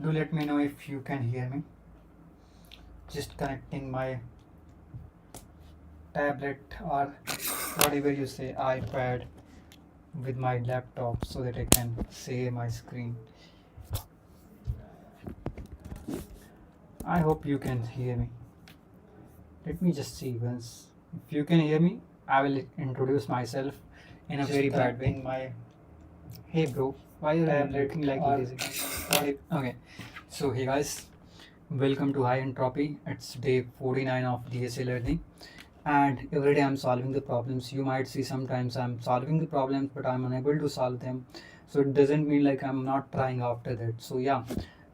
Do let me know if you can hear me. Just connecting my tablet or whatever you say, iPad with my laptop so that I can see my screen. I hope you can hear me. Let me just see once. If you can hear me, I will introduce myself in a just very bad way. My hey bro, why are you looking like lazy? Okay, so hey guys, welcome to High Entropy. It's day 49 of DSA learning, and every day I'm solving the problems. You might see sometimes I'm solving the problems, but I'm unable to solve them. So it doesn't mean like I'm not trying after that. So yeah,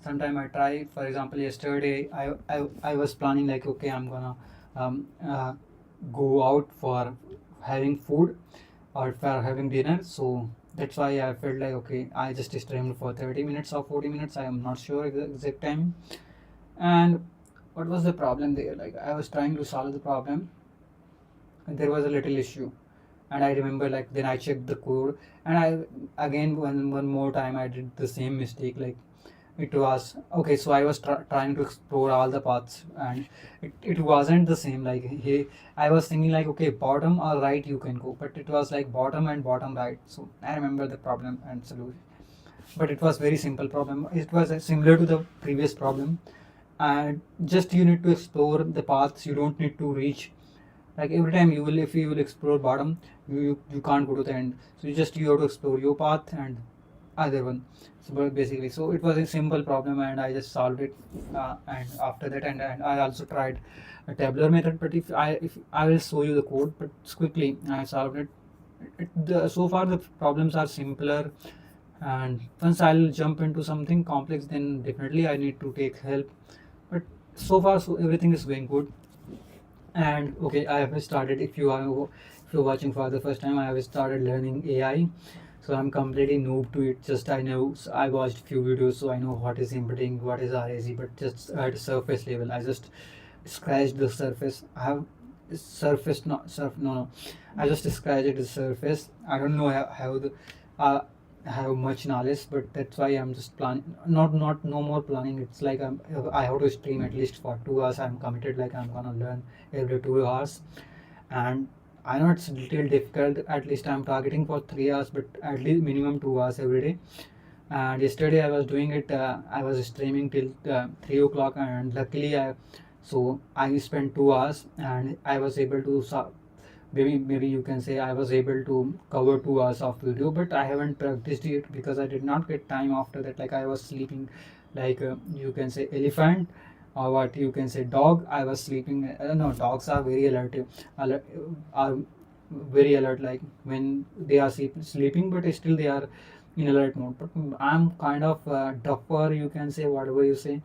sometimes I try. For example, yesterday I was planning like okay, I'm gonna um, uh, go out for having food or for having dinner. So that's why I felt like okay, I just streamed for 30 minutes or 40 minutes. I am not sure exact time. And what was the problem there? Like I was trying to solve the problem, and there was a little issue. And I remember like then I checked the code, and I again one more time I did the same mistake. Like it was okay, so I was trying to explore all the paths, and it wasn't the same. Like he, I was thinking like okay, bottom or right you can go, but it was like bottom and bottom right. So I remember the problem and solution, but it was very simple problem. It was similar to the previous problem, and just you need to explore the paths. You don't need to reach like every time you will, if you will explore bottom, you can't go to the end. So you have to explore your path and other one. So basically, so it was a simple problem and I just solved it. And after that, and I also tried a tabular method. But if I will show you the code, but quickly I solved it. So far the problems are simpler, and once I'll jump into something complex, then definitely I need to take help. But so far, so everything is going good. And okay, I have started. If you're watching for the first time, I have started learning AI. So I'm completely noob to it. Just I know, so I watched few videos, so I know what is embedding, what is RAC, but just at surface level, I just scratched the surface. I have surface not surf no no. I just scratched the surface. I don't know how the uh, have much knowledge, but that's why I'm just planning. Not no more planning. It's like I have to stream at least for 2 hours. I'm committed. Like I'm gonna learn every 2 hours, and I know it's a little difficult. At least I'm targeting for 3 hours, but at least minimum 2 hours every day. And yesterday I was doing it. I was streaming till 3 o'clock, and luckily I spent 2 hours, and I was able to maybe you can say I was able to cover 2 hours of video, but I haven't practiced it because I did not get time after that. Like I was sleeping, like you can say elephant, or what you can say dog. I was sleeping. No, dogs are very alert, are very alert. Like when they are sleeping, but still they are in alert mode. But I'm kind of duffer. You can say whatever you say.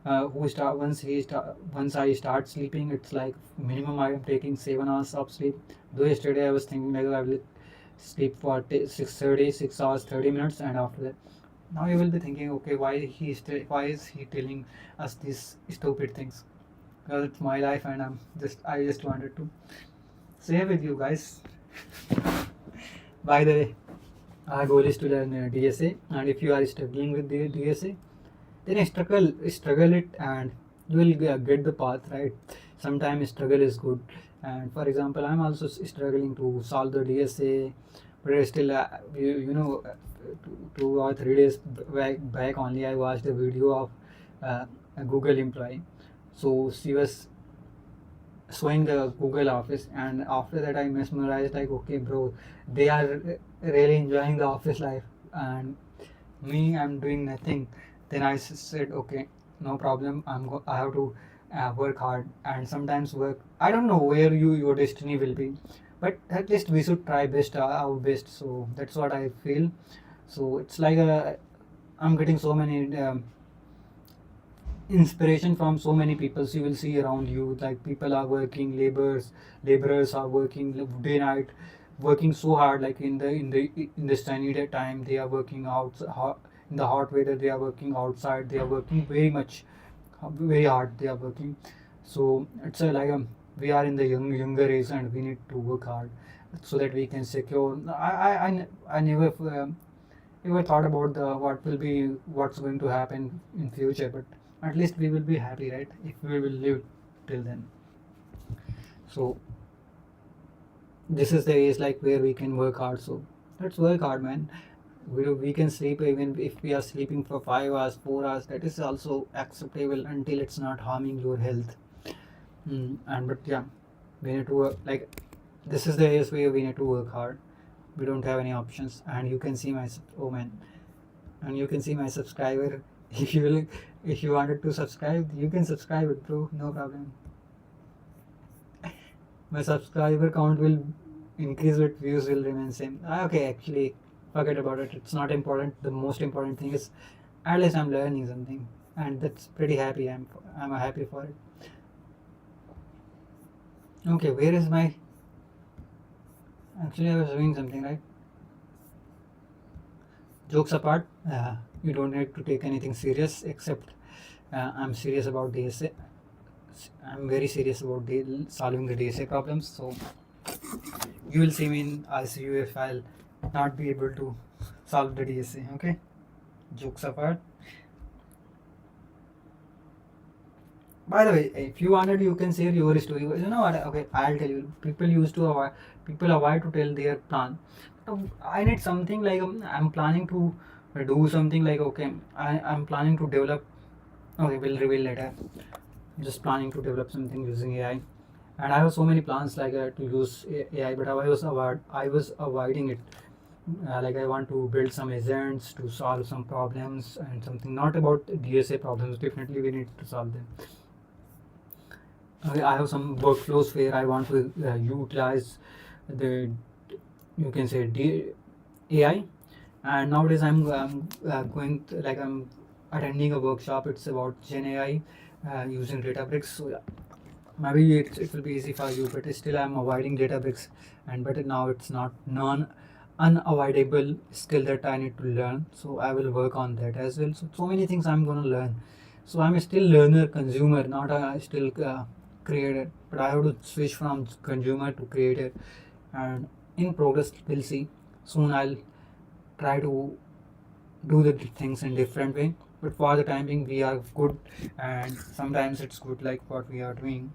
Who start once I start sleeping, it's like minimum I am taking 7 hours of sleep. Though yesterday I was thinking like I will sleep for 6:30, 6 hours 30 minutes, and after that, now you will be thinking, okay, why is he telling us these stupid things? Because it's my life, and I just wanted to share with you guys. By the way, our goal is to learn DSA, and if you are struggling with the DSA, then struggle it, and you will get the path right. Sometimes struggle is good, and for example, I'm also struggling to solve the DSA, but I still you know 2 or 3 days back only I watched a video of a Google employee. So she was showing the Google office, and after that I mesmerized like okay bro, they are really enjoying the office life, and me I'm doing nothing. Then I said okay, no problem, I have to work hard, and sometimes work, I don't know where your destiny will be, but at least we should try our best. So that's what I feel. So it's like I'm getting so many inspiration from so many people. So you will see around you like people are working, laborers are working day night, working so hard, like in the sunny day time they are working out in the hot weather, they are working outside, they are working very much, very hard they are working. So it's like we are in the younger age, and we need to work hard so that we can secure. I never ever thought about the what's going to happen in future, but at least we will be happy, right? If we will live till then. So this is the age like where we can work hard. So let's work hard, man. We can sleep even if we are sleeping for 5 hours, 4 hours. That is also acceptable until it's not harming your health. And but yeah, we need to work like this is the age where we need to work hard. We don't have any options. And you can see my oh man, and you can see my subscriber. If you will, if you wanted to subscribe, you can subscribe it, bro. No problem. My subscriber count will increase, but views will remain same. Okay, actually, forget about it. It's not important. The most important thing is at least I'm learning something, and that's pretty happy. I'm happy for it. Okay, where is my? Actually, I was doing something, right? Jokes apart, you don't need to take anything serious except I'm serious about DSA. I'm very serious about solving the DSA problems. So you will see me in ICU if I'll not be able to solve the DSA. Okay, jokes apart. By the way, if you wanted, you can share your story. You know what? Okay, I'll tell you. People avoid to tell their plan. So I need something like I'm planning to do something like okay, I'm planning to develop. Okay, we'll reveal later. Just planning to develop something using AI, and I have so many plans like to use AI, but I was avoiding it. Like I want to build some agents to solve some problems and something not about DSA problems. Definitely, we need to solve them. I have some workflows where I want to utilize the you can say AI, and nowadays I'm going to, like I'm attending a workshop. It's about Gen AI using Databricks. So yeah, maybe it will be easy for you, but still I'm avoiding Databricks, and but now it's not unavoidable skill that I need to learn. So I will work on that as well. So many things I'm gonna learn. So I'm still learner consumer, not a still creator, but I have to switch from consumer to creator, and in progress we'll see. Soon I'll try to do the things in different way, but for the time being we are good, and sometimes it's good like what we are doing.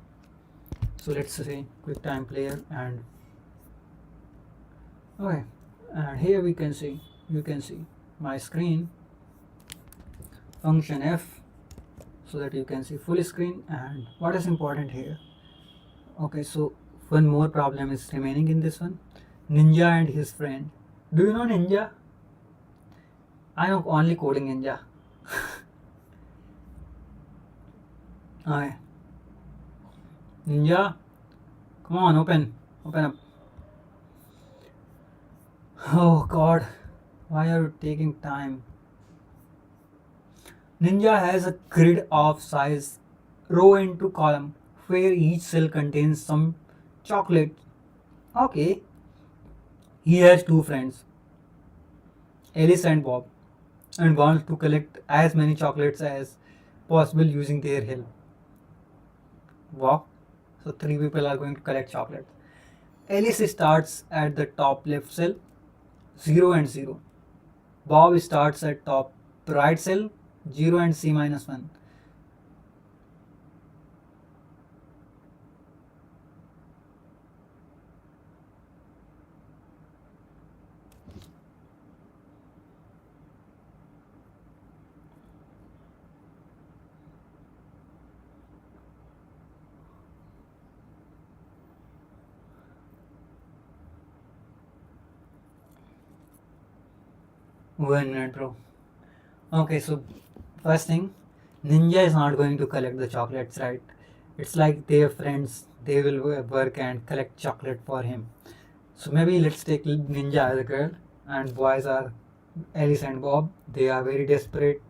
So let's say quick time player, and okay, and here we can see, you can see my screen, function F, so that you can see full screen. And what is important here? Okay, so one more problem is remaining in this one. Ninja and his friend. Do you know Ninja? I know only coding Ninja. Okay. Ninja, come on, open up. Oh god, why are you taking time? Ninja has a grid of size row into column where each cell contains some chocolate. Okay. He has two friends, Alice and Bob, and wants to collect as many chocolates as possible using their help. Wow. So three people are going to collect chocolates. Alice starts at the top left cell, 0 and 0. Bob starts at top right cell, 0 and C minus 1. One minute, bro. Okay, so first thing, Ninja is not going to collect the chocolates, right? It's like their friends, they will work and collect chocolate for him. So maybe let's take Ninja as a girl, and boys are Alice and Bob. They are very desperate,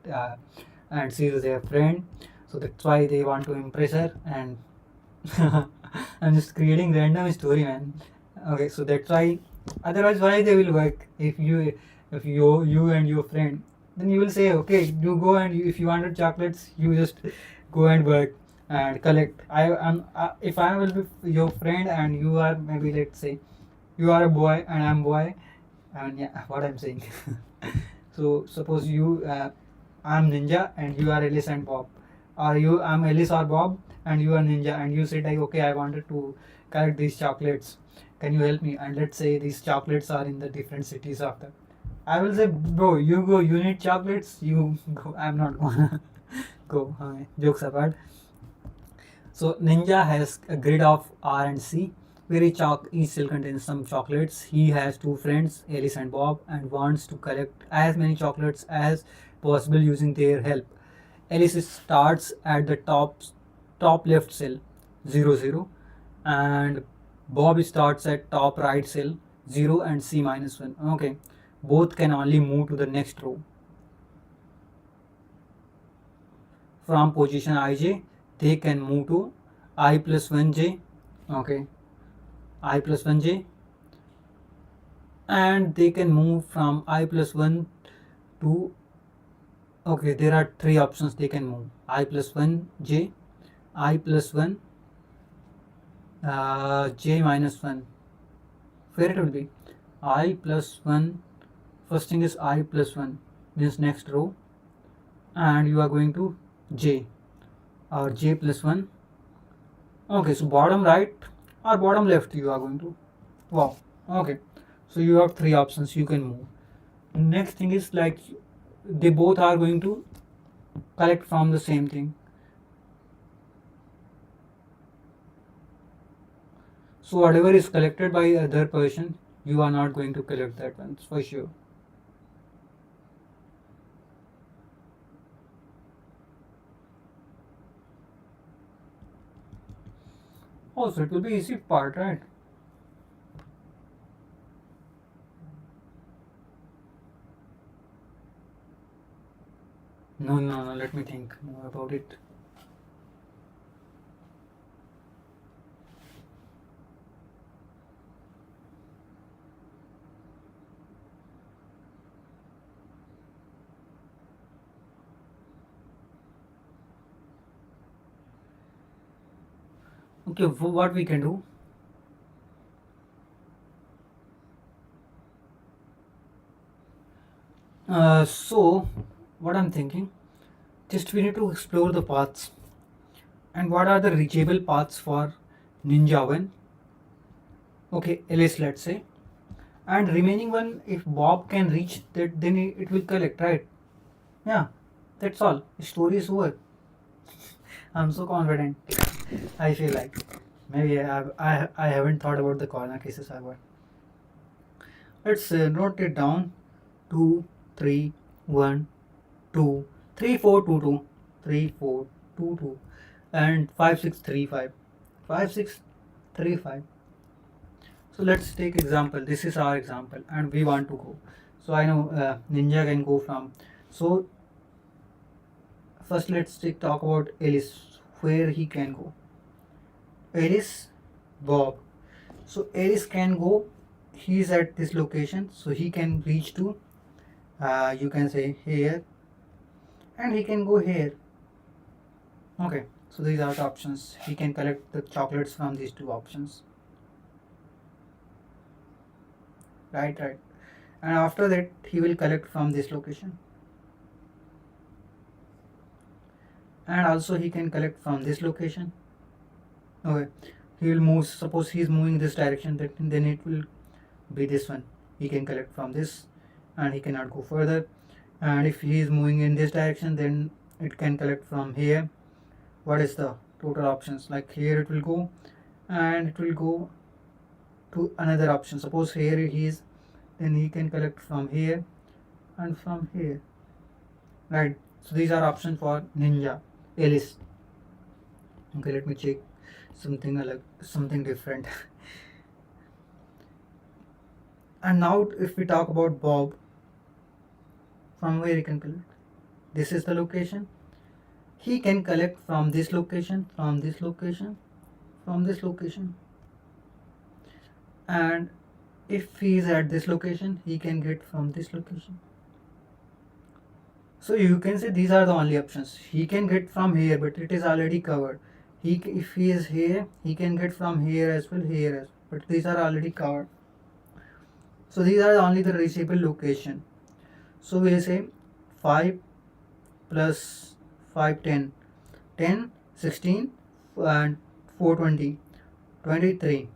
and she is their friend. So that's why they want to impress her. And I'm just creating random story, man. Okay, so that's why. Otherwise, why they will work if you and your friend, then you will say okay, you go, and if you wanted chocolates, you just go and work and collect. I am if I will be your friend and you are, maybe let's say you are a boy and I'm boy, and yeah, what I'm saying. So suppose you, I'm Ninja and you are Alice and Bob, or you, I'm Alice or Bob and you are Ninja, and you said like, okay, I wanted to collect these chocolates. Can you help me? And let's say these chocolates are in the different cities of the. I will say, bro, you go. You need chocolates. You go. I'm not gonna go. Jokes apart. So Ninja has a grid of R and C, where each cell contains some chocolates. He has two friends, Alice and Bob, and wants to collect as many chocolates as possible using their help. Alice starts at the top left cell, 0 0, and Bob starts at top right cell, 0 and C minus 1. Okay, both can only move to the next row. From position ij, they can move to I plus 1j. Okay, I plus 1j, and they can move from I plus 1 to, okay, there are three options they can move: I plus 1j, I plus 1, j minus 1. Where it will be I plus 1, first thing is I plus 1 means next row, and you are going to j or j plus 1. Okay, so bottom right or bottom left you are going to. Wow. Okay, so you have three options you can move. Next thing is like they both are going to collect from the same thing. So whatever is collected by other person, you are not going to collect that one for sure. Also, it will be easy part, right? No. Let me think more about it. Okay, what we can do? So, what I'm thinking, just we need to explore the paths. And what are the reachable paths for Ninja 1? Okay, Alice, let's say. And remaining one, if Bob can reach that, then it will collect, right? Yeah, that's all. Story is over. I'm so confident. I feel like maybe I haven't thought about the corner cases I got. Let's note it down: 2, 3, 1, 2, 3, 4, 2, 2, 3, 4, 2, 2, and 5, 6, 3, 5. 5, 6, 3, 5. So let's take example. This is our example, and we want to go. So I know Ninja can go from. So first let's talk about Alice, where he can go. Alice, Bob. So Alice can go. He is at this location, so he can reach to. You can say here, and he can go here. Okay. So these are the options. He can collect the chocolates from these two options. Right. And after that, he will collect from this location. And also he can collect from this location. Okay. He will move, suppose he is moving this direction, then it will be this one. He can collect from this, and he cannot go further. And if he is moving in this direction, then it can collect from here. What is the total options? Like here it will go, and it will go to another option. Suppose here he is, then he can collect from here and from here. Right. So these are options for Ninja, Alice. Okay, let me check something different. And now if we talk about Bob, from where he can collect? This is the location. He can collect from this location, from this location, from this location. And if he is at this location, he can get from this location. So you can say these are the only options. He can get from here, but it is already covered. If he is here, he can get from here as well, here as well, but these are already covered. So these are only the reachable location. So we'll say 5 plus 5, 10. 10, 16 and 4, 20. 23.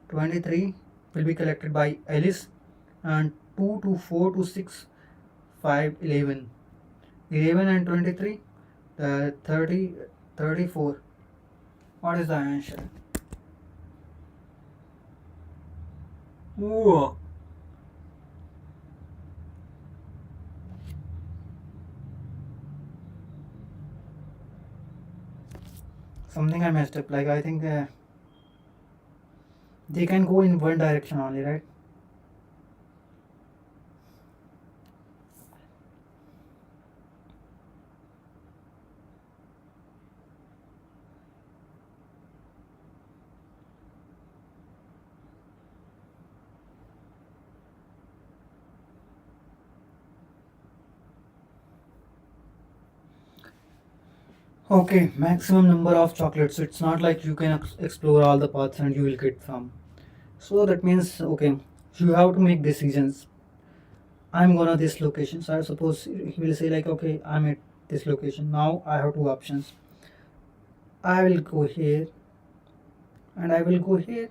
23 will be collected by Alice, and 2 to 4 to 6, 5, 11. 11 and 23, 30, 34. What is the answer? Whoa. Something I messed up. Like, I think they can go in one direction only, right? Okay, maximum number of chocolates. It's not like you can explore all the paths and you will get some. So that means, okay, you have to make decisions. I'm gonna this location. So I suppose he will say like, okay, I'm at this location. Now I have two options. I will go here and I will go here.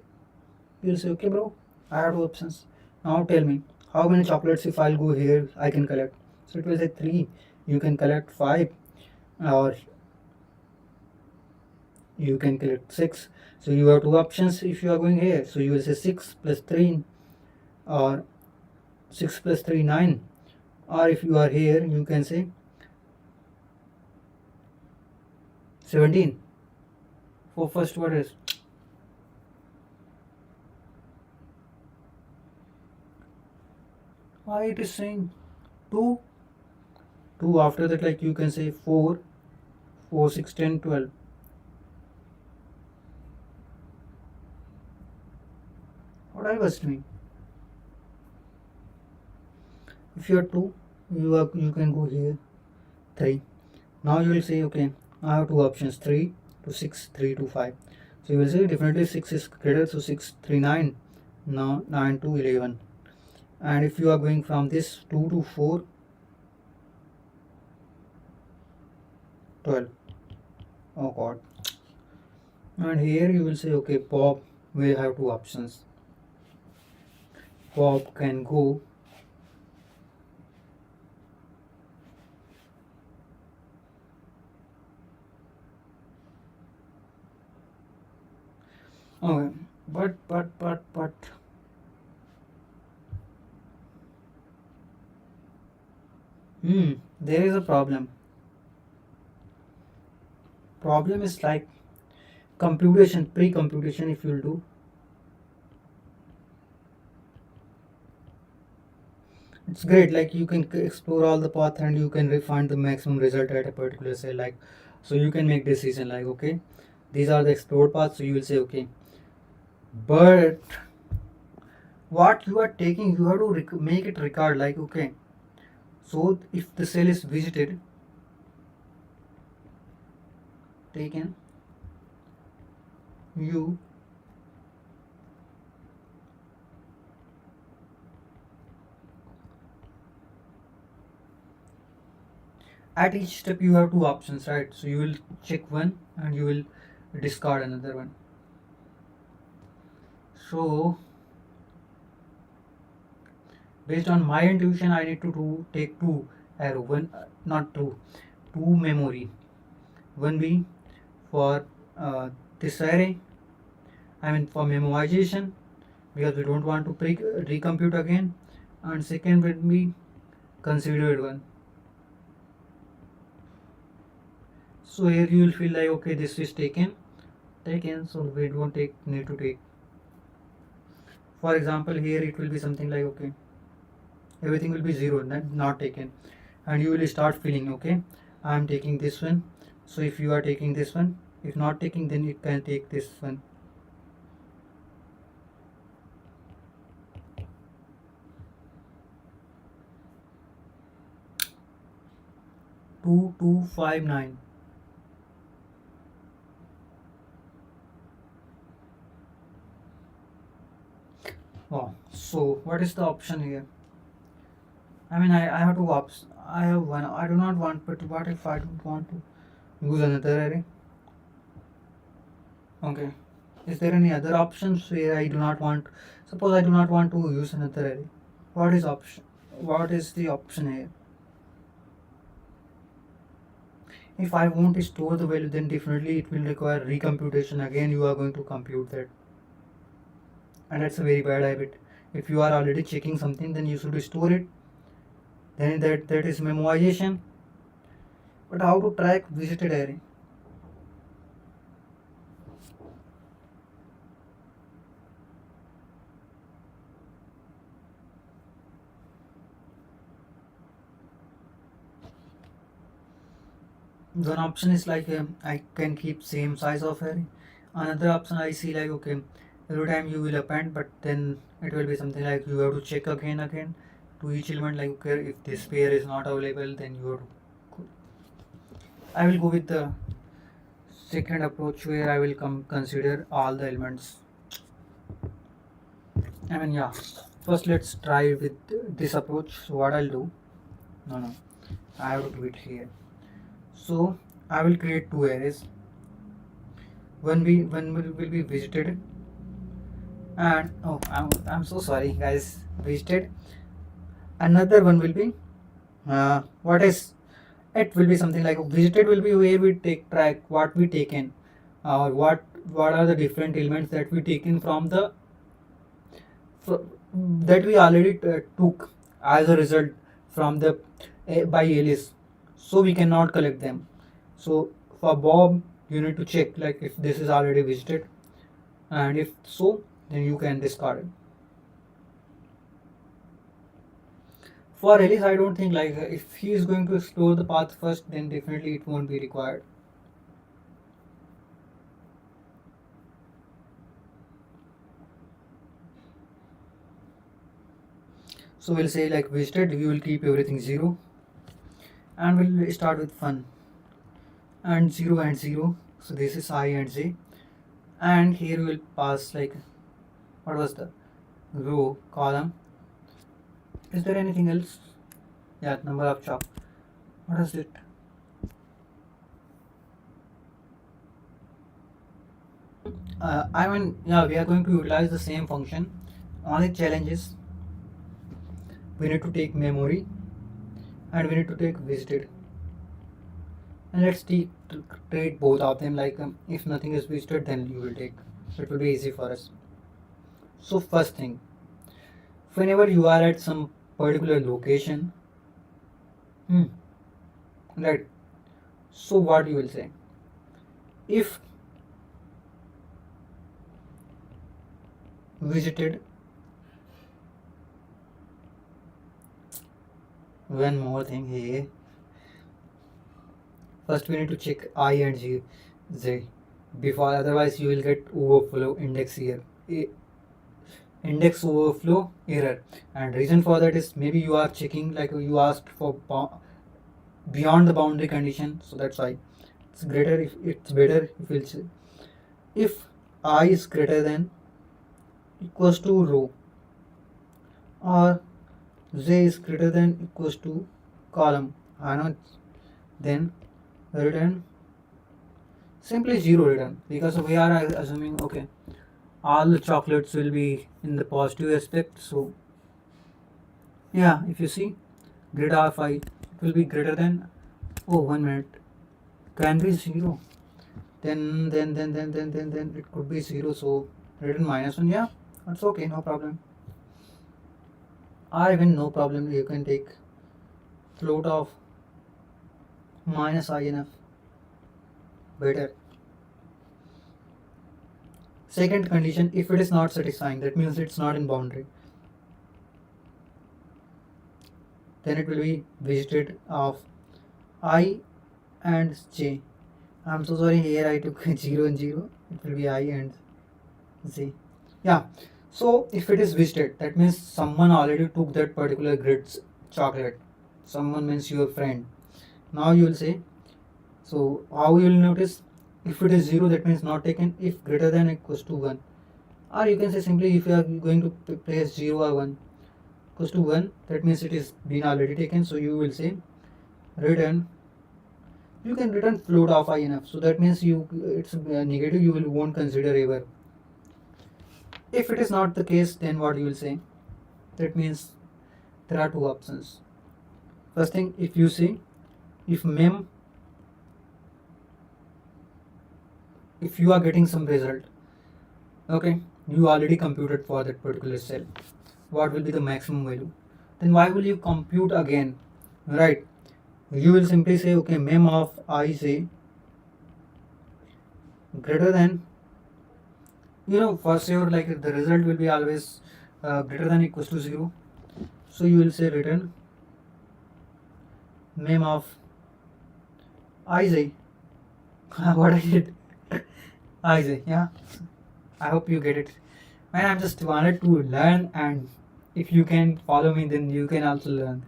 You'll say, okay, bro, I have two options. Now tell me, how many chocolates if I'll go here I can collect? So it will say three. You can collect five, or you can collect six. So you have two options if you are going here. So you will say 6 plus 3, or 6 plus 3, 9. Or if you are here, you can say 17. For first, what is? Why it is saying 2? 2 after that, like you can say 4, 4, 6, 10, 12. What I was doing? If you are 2, you can go here 3. Now you will say, okay, I have two options, 3 to 6, 3 to 5. So you will say definitely 6 is greater, so 6, 3, 9. Now 9 to 11. And if you are going from this 2 to 4, 12. Oh god. And here you will say, okay, Bob will have two options. Bob can go okay, but there is a problem. Problem is like computation, pre-computation. If you'll do, it's great. Like you can explore all the path and you can find the maximum result at a particular cell. Like, so you can make decision like, okay, these are the explored paths. So you will say, okay, but what you are taking, you have to make it record. Like, okay, so if the cell is visited, taken, you at each step you have two options, right? So you will check one and you will discard another one. So based on my intuition, I need to take two arrow, one not two memory, one be for this array, I mean for memorization, because we don't want to recompute again, and second will be considered one. So here you will feel like, okay, this is taken, so we don't need to take. For example, here it will be something like, okay, everything will be 0, not taken, and you will start feeling, okay, I am taking this one. So if you are taking this one, if not taking, then you can take this one. Two, 2, 5, 9. Oh, so what is the option here? I mean, I have two options. I have one. I do not want, but what if I don't want to use another array? Okay. Is there any other options where I do not want? Suppose I do not want to use another array. What is option? What is the option here? If I want to store the value, then definitely it will require recomputation. Again, you are going to compute that, and that's a very bad habit. If you are already checking something, then you should store it. Then that is memoization. But how to track visited array? One option is like I can keep same size of array. Another option I see like okay, every time you will append, but then it will be something like you have to check again to each element. Like okay, if this pair is not available, then you have to. I will go with the second approach where I will consider all the elements. I mean yeah. First let's try with this approach. So what I'll do? No, I have to do it here. So I will create two arrays. One will be visited, and oh I'm so sorry guys, visited. Another one will be what is it will be something like visited will be where we take track what we taken, or what are the different elements that we taken from the that we already took as a result from the by alias, so we cannot collect them. So for Bob you need to check like if this is already visited, and if so then you can discard it. For Alice I don't think like if he is going to explore the path first, then definitely it won't be required. So we'll say like visited, we will keep everything 0, and we'll start with fun, and 0 and 0. So this is I and j, and here we'll pass like what was the row column. Is there anything else? Yeah, number of chop. What is it? I mean yeah, we are going to utilize the same function. Only challenge is we need to take memory and we need to take visited, and let's treat both of them like if nothing is visited then you will take, it will be easy for us. So first thing, whenever you are at some particular location, right, so what you will say, if visited, one more thing here, first we need to check I and j before, otherwise you will get overflow index here, index overflow error. And reason for that is maybe you are checking like you asked for beyond the boundary condition, so that's why it's greater if it's better if we'll say if I is greater than equals to row, or j is greater than equals to column, I know, then return simply 0 return, because we are assuming okay all the chocolates will be in the positive aspect. So yeah, if you see grid of I, it will be greater than, oh 1 minute, can be 0, then it could be 0, so return -1. Yeah, that's okay, no problem. Or even no problem, you can take float of -inf, better. Second condition, if it is not satisfying, that means it's not in boundary, then it will be visited of I and j. I'm so sorry, here I took 0 and 0, it will be I and j. Yeah, so if it is visited, that means someone already took that particular grid's chocolate. Someone means your friend. Now you will say, so how you will notice, if it is 0 that means not taken, if greater than equals to 1, or you can say simply if you are going to place 0 or 1, equals to 1, that means it is been already taken. So you will say return. You can return float of I enough. So that means it's negative. You will won't consider ever. If it is not the case, then what you will say? That means there are two options. First thing, if you say if mem, if you are getting some result, okay, you already computed for that particular cell, what will be the maximum value? Then why will you compute again, right? You will simply say, okay, mem of I say greater than, for sure, like the result will be always greater than equals to 0. So you will say return mem of I say what I did. I say, yeah. I hope you get it. Man, I'm just wanted to learn, and if you can follow me, then you can also learn.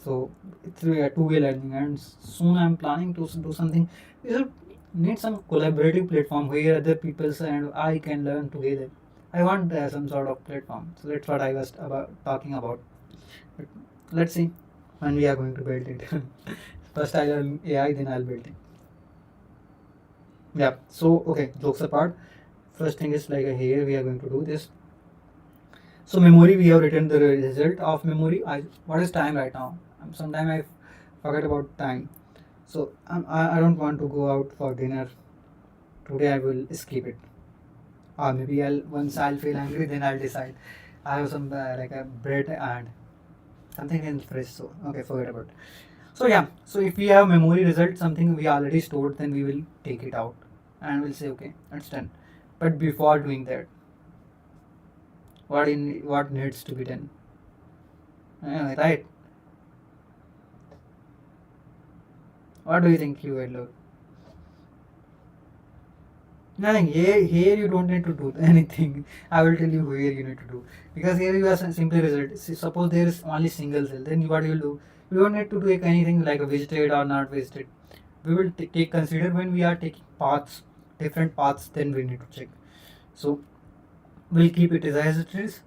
So it's a two-way learning, and soon I'm planning to do something. We should need some collaborative platform where other people and I can learn together. I want some sort of platform. So that's what I was talking about. But let's see when we are going to build it. First I learn AI, then I'll build it. Yeah. So okay, jokes apart. First thing is like here we are going to do this. So memory, we have written the result of memory. What is time right now? Sometime I forget about time. So I don't want to go out for dinner today. I will skip it. Or maybe once I'll feel angry, then I'll decide. I have some like a bread and something in fridge. So okay, forget about it. So yeah. So if we have memory result, something we already stored, then we will take it out and we'll say okay, that's done. But before doing that, what needs to be done? Right? What do you think you will do? Nothing. Here you don't need to do anything. I will tell you where you need to do, because here you have simply result. Suppose there is only single cell, then what you will do? We don't need to do anything like a visited or not visited. We will take consider when we are taking paths, different paths. Then we need to check. So we'll keep it as it is.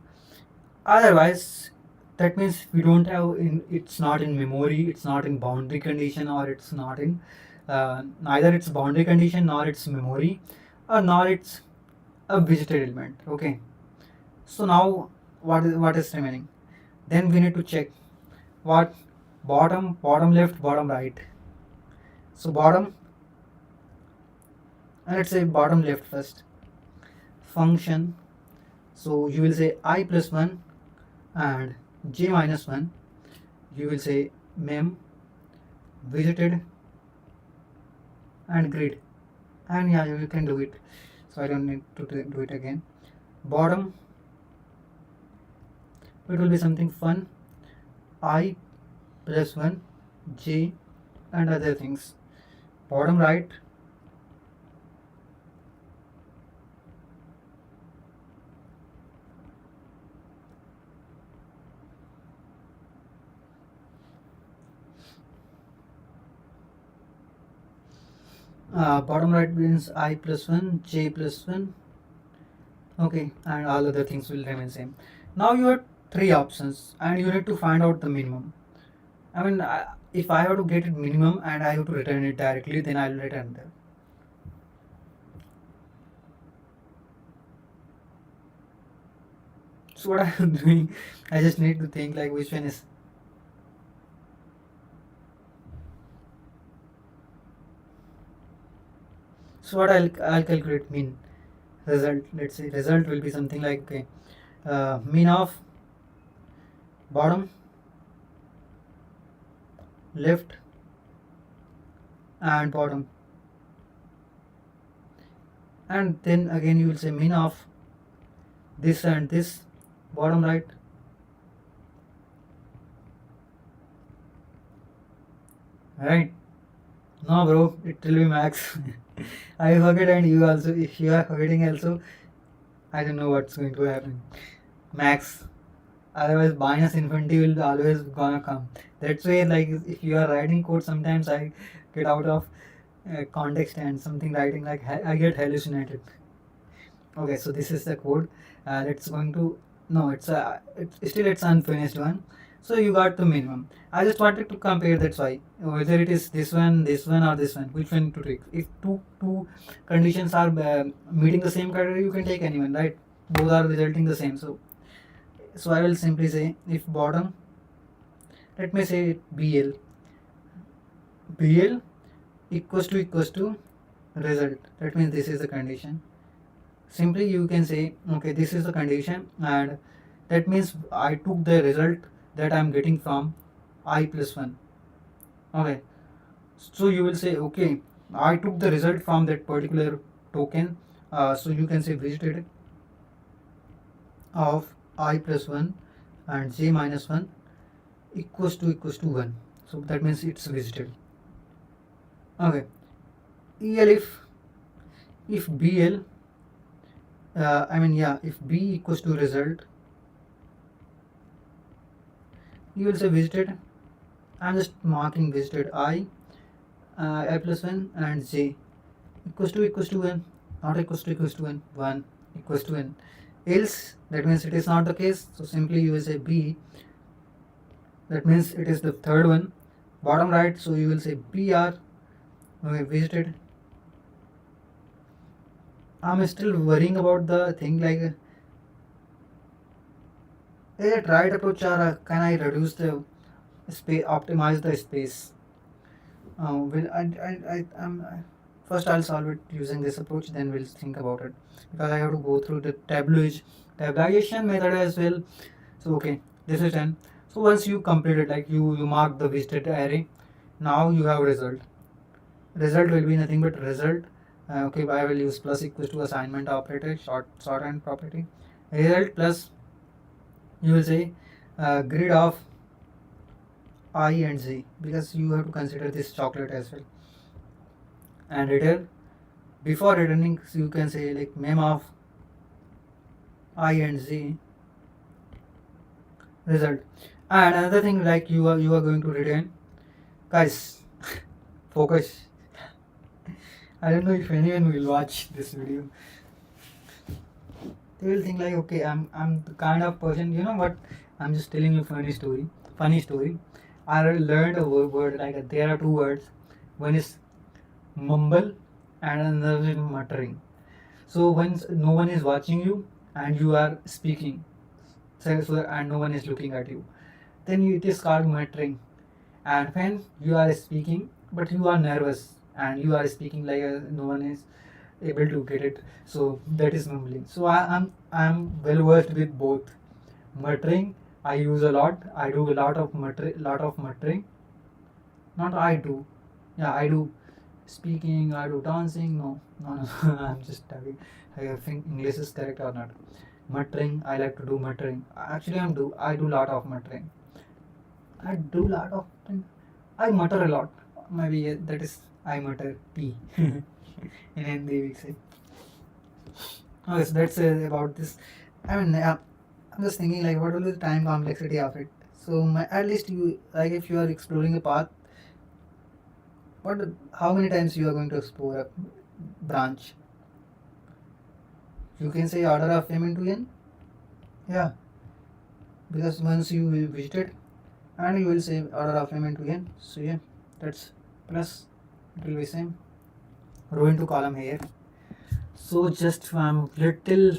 Otherwise, that means we don't have it's not in memory, it's not in boundary condition, or it's not in neither it's boundary condition nor it's memory, or nor it's a visited element. Okay. So now what is remaining? Then we need to check what bottom left, bottom right. So bottom, and let's say bottom left first. Function. So you will say I plus 1 and j minus 1. You will say mem visited and grid, and yeah, you can do it. So I don't need to do it again. Bottom, it will be something fun, I plus 1 j and other things. Bottom right, bottom right means I plus 1 j plus 1. Okay, and all other things will remain same. Now you have three options and you need to find out the minimum. I mean, if I have to get it minimum and I have to return it directly, then I will return that. So what I am doing, I just need to think like which one is. So what I'll calculate mean result. Let's say result will be something like okay, mean of bottom left and bottom, and then again you will say mean of this and this, bottom right, right? No bro, it will be max. I forget, and you also, if you are forgetting also, I don't know what's going to happen. Max. Otherwise minus infinity will always gonna come. That's why like if you are writing code, sometimes I get out of context and something writing like I get hallucinated. Okay, so this is the code. Let's going to no, it's unfinished one. So you got the minimum. I just wanted to compare, that's why, whether it is this one, or this one, which one to take. If two conditions are meeting the same criteria, you can take anyone, right? Both are resulting the same. So I will simply say, if bottom, let me say BL equals to result, that means this is the condition. Simply you can say, okay, this is the condition, and that means I took the result that I am getting from I plus 1. Okay, so you will say, okay, I took the result from that particular token. So you can say visited of I plus 1 and j minus 1 equals to 1. So that means it's visited. Okay, EL, if BL, if B equals to result, you will say visited. I'm just marking visited I plus 1 and j equals to 1, not equals to 1 equals to n. Else, that means it is not the case. So simply you will say B, that means it is the third one, bottom right. So you will say BR, okay, visited. I'm still worrying about the thing like, is it right approach, or can I reduce the space, optimize the space? First I'll solve it using this approach, then we'll think about it, because I have to go through the tabulation method as well. So okay, this is done. So once you complete it, like you mark the visited array, now you have result. Result will be nothing but result. Okay, I will use plus equals to assignment operator, shorthand property. Result plus, you will say grid of I and Z, because you have to consider this chocolate as well. And return, before returning, you can say like mem of I and Z result. And another thing, like you are going to return, guys, focus. I don't know if anyone will watch this video. They will think like, okay, I'm the kind of person, you know what? I'm just telling you funny story. I learned a word, like there are two words. One is mumble and another is muttering. So once no one is watching you and you are speaking, and no one is looking at you, then it is called muttering. And when you are speaking but you are nervous and you are speaking like no one is able to get it, so that is mumbling. So I'm well versed with both. Muttering, I use a lot. I do a lot of muttering. Not I do. Yeah, I do speaking. I do dancing. No. I'm just talking. I think English is correct or not. Muttering. I like to do muttering. Actually, I do lot of muttering. I do lot of things. I mutter a lot. Maybe that is I mutter P. In Hindi we say. Okay, so that's about this. I mean, I'm just thinking like, what will be the time complexity of it? So at least you, like, if you are exploring a path, how many times you are going to explore a branch? You can say order of m into n. Yeah, because once you visited, and you will say order of m into n. So yeah, that's plus, it will be same row into column here. So just I'm little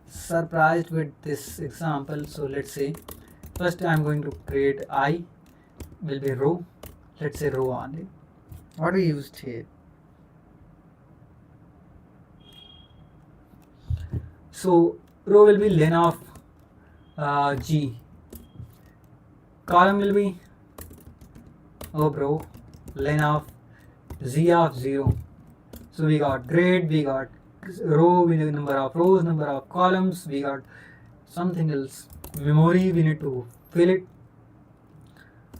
surprised with this example. So let's say first I'm going to create I will be row. Let's say row only. What we used here. So row will be len of G. Column will be, oh bro, len of Z of 0. So we got grade, we got row, we need number of rows, number of columns, we got something else. Memory, we need to fill it.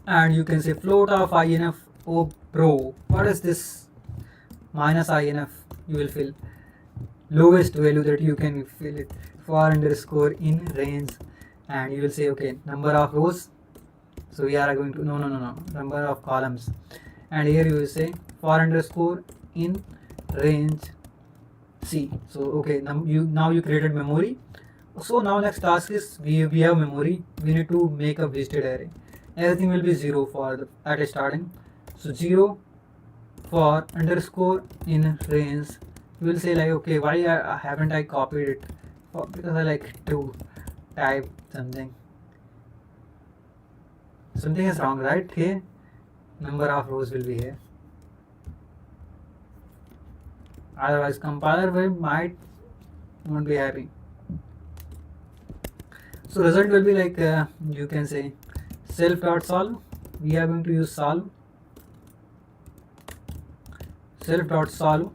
And you can say float of INF. Oh bro, what is this? Minus INF, you will fill. Lowest value that you can fill it. For underscore in range. And you will say, okay, number of rows. So we are going to, no, number of columns. And here you will say for underscore in range C. So okay, now you created memory So now next task is we have memory. We need to make a visited array. Everything will be 0 for the at a starting. So 0 for underscore in range. You will say like, okay, why haven't I copied it? Because I like to type something. Something is wrong, right? Here number of rows will be here. Otherwise compiler might won't be happy. So result will be like you can say self.solve. We are going to use solve. Self.solve.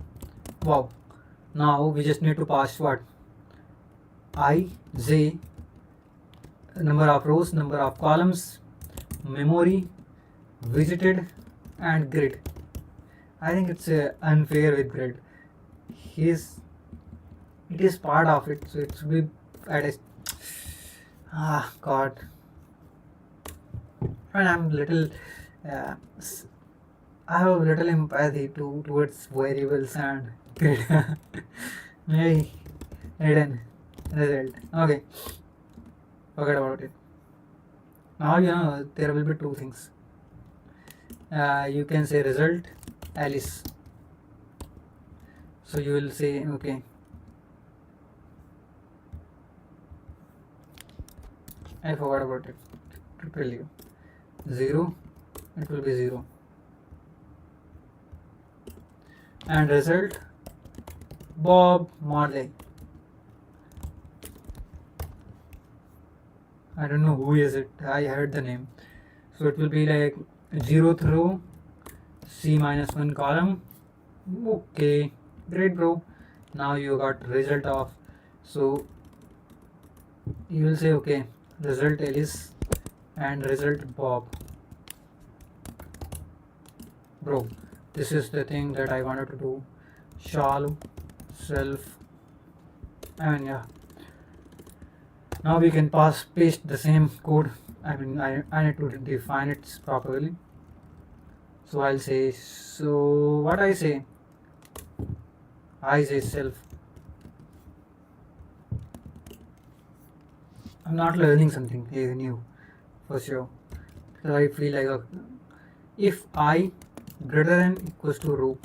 Wow. Now we just need to pass what? I, j, number of rows, number of columns, memory, visited, and grid. I think it's unfair with grid. It is part of it, so it should be at a god. And I'm little uh, I have a little empathy towards variables and grid. Maybe hidden result. Okay, forget about it. Now you know there will be two things. You can say result Alice. So you will say okay. I forgot about it to tell you. 0, it will be 0. And result Bob Marley. I don't know who is it. I heard the name. So it will be like 0th row, C minus 1 column. Okay, great bro. Now you got result of. So you will say okay, result Alice and result Bob. Bro, this is the thing that I wanted to do. Shall self, and yeah. Now we can paste the same code. I mean I need to define it properly. So I'll say, so what I say self. I'm not learning something new for sure. So I feel like if I greater than equals to row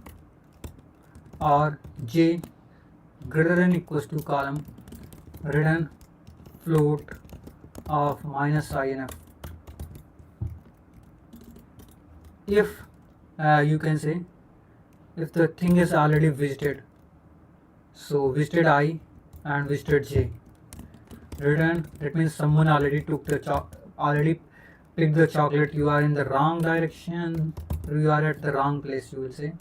or j greater than equals to column, return float of minus inf. If you can say if the thing is already visited, so visited I and visited j, return, that means someone already took the already picked the chocolate. You are in the wrong direction, you are at the wrong place, you will say.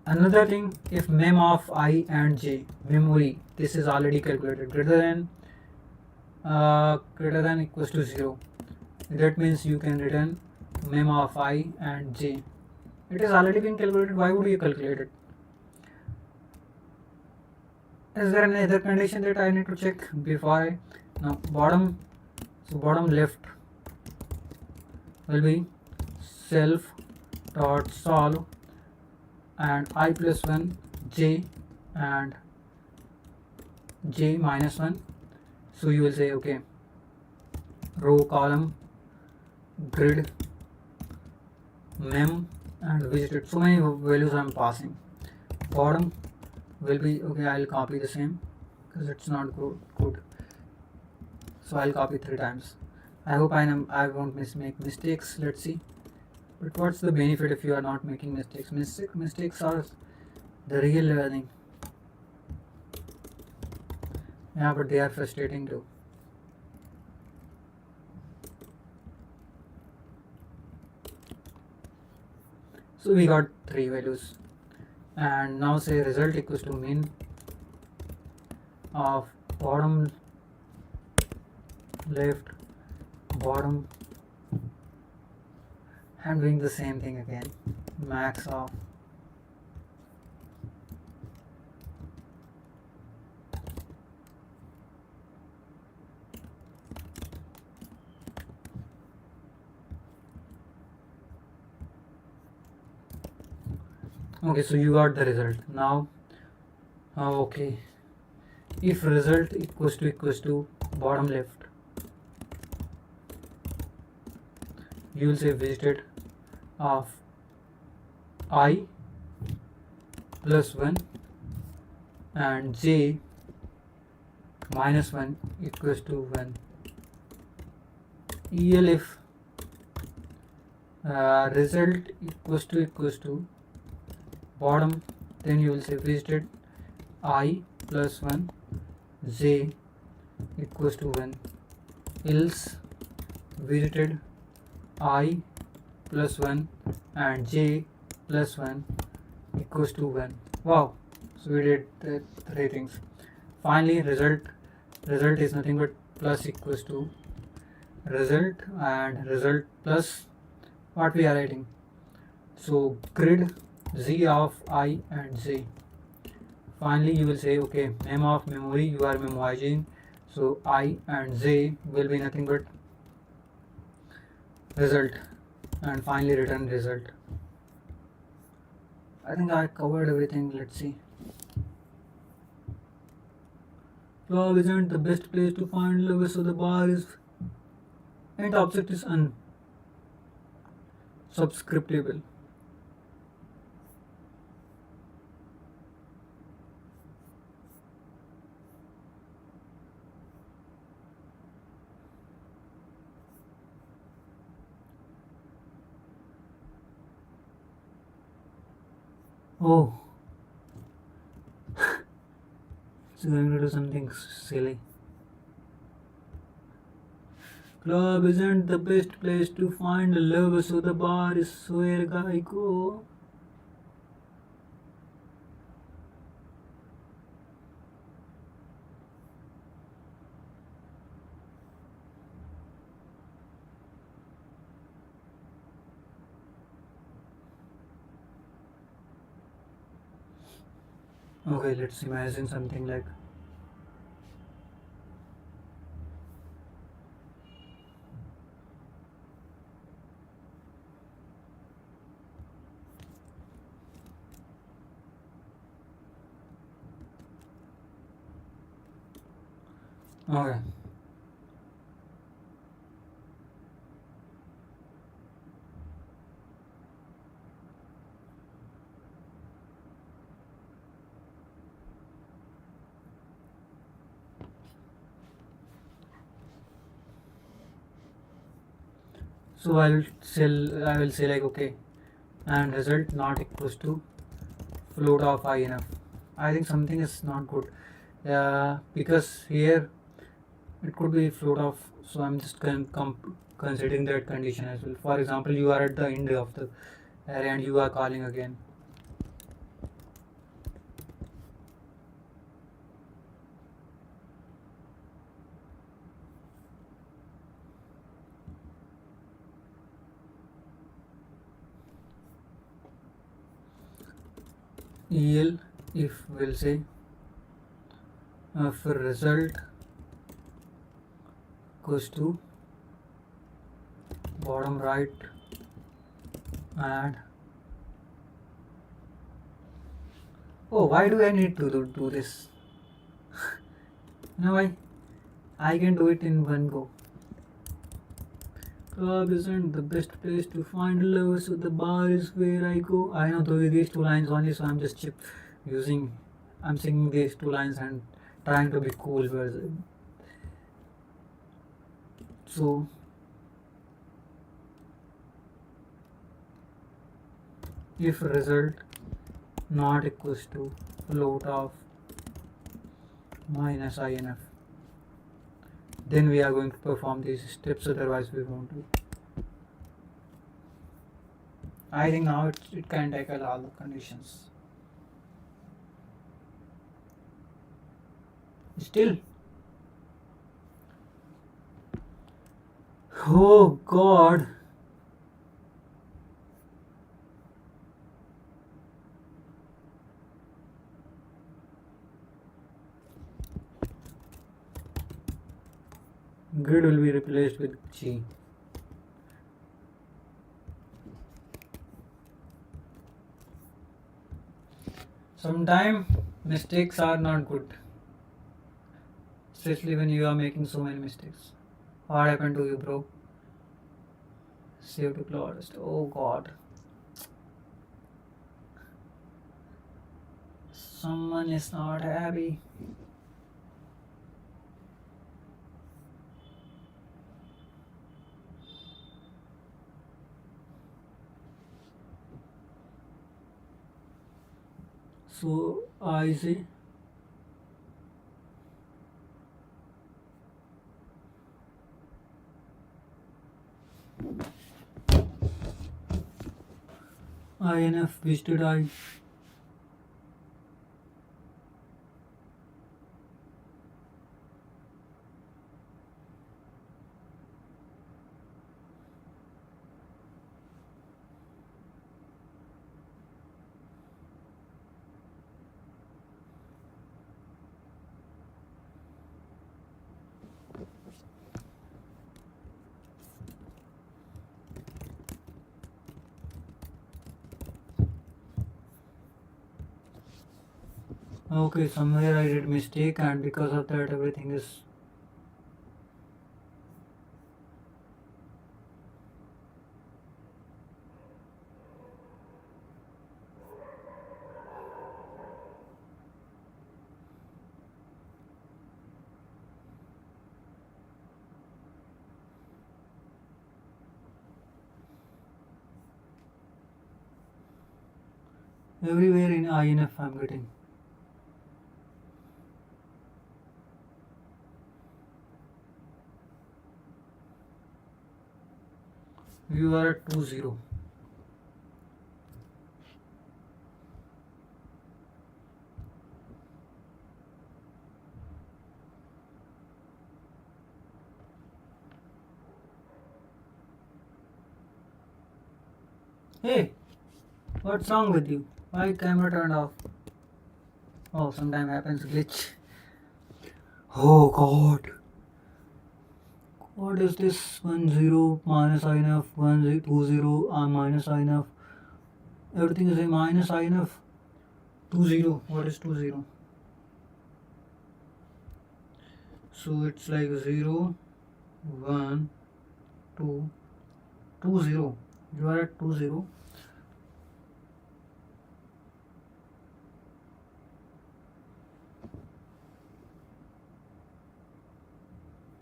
Another thing, if mem of I and j, memory, this is already calculated, greater than equals to 0, that means you can return mem of I and j. It is already been calculated, why would you calculate it? Is there any other condition that I need to check before I now bottom? So bottom left will be self dot solve and I plus 1 j and j minus 1. So you will say okay, row, column, grid, mem and visited. So many values I am passing. Bottom will be okay, I'll copy the same because it's not good. So I'll copy 3 times. I hope I won't make mistakes. Let's see. But what's the benefit if you are not making mistakes? Mistakes are the real learning. Yeah, but they are frustrating too. So we got 3 values, and now say result equals to mean of bottom left, bottom, and doing the same thing again, max of okay. So you got the result now. Okay, if result equals to bottom left, you will say visited of I plus 1 and j minus 1 equals to 1. EL if result equals to bottom, then you will say visited I plus 1 j equals to 1, else visited I plus 1 and j plus 1 equals to 1. Wow, so we did the three things. Finally, result is nothing but plus equals to result and result plus what we are writing. So grid z of I and j. Finally, you will say okay, mem of memory, you are memorizing, so I and j will be nothing but result, and finally return result. I think I covered everything. Let's see. Love isn't the best place to find love, so the bar is and object is unsubscriptable. Oh, it's going to do something silly. Club isn't the best place to find love, so the bar is where I go. Okay, let's imagine something like okay. So I will say like okay, and result not equals to float of I enough. I think something is not good because here it could be float of, so I'm just considering that condition as well. For example, you are at the end of the array and you are calling again. EL if we'll say for result goes to bottom right and oh, why do I need to do this? Now I can do it in one go. Club isn't the best place to find love, so the bar is where I go. I know these two lines only, so I'm just I'm singing these two lines and trying to be cool. So if result not equals to float of minus INF, then we are going to perform these steps, otherwise we won't do. I think now it can tackle all the conditions. Still, oh god. Grid will be replaced with G. Sometimes mistakes are not good. especially when you are making so many mistakes. What happened to you, bro? Save to closed. Oh god. Someone is not happy. So I see. INF, which did I? Okay, somewhere I did mistake and because of that everything is everywhere in INF I'm getting. You are at 2-0. Hey, what's wrong with you? Why camera turned off? Oh, sometime happens glitch. Oh god. What is this? 1-0 minus INF, 2-0 minus INF. Everything is a minus INF. 2-0. What is 2-0? So it's like 0, 1, 2, 2-0. You are at 2-0.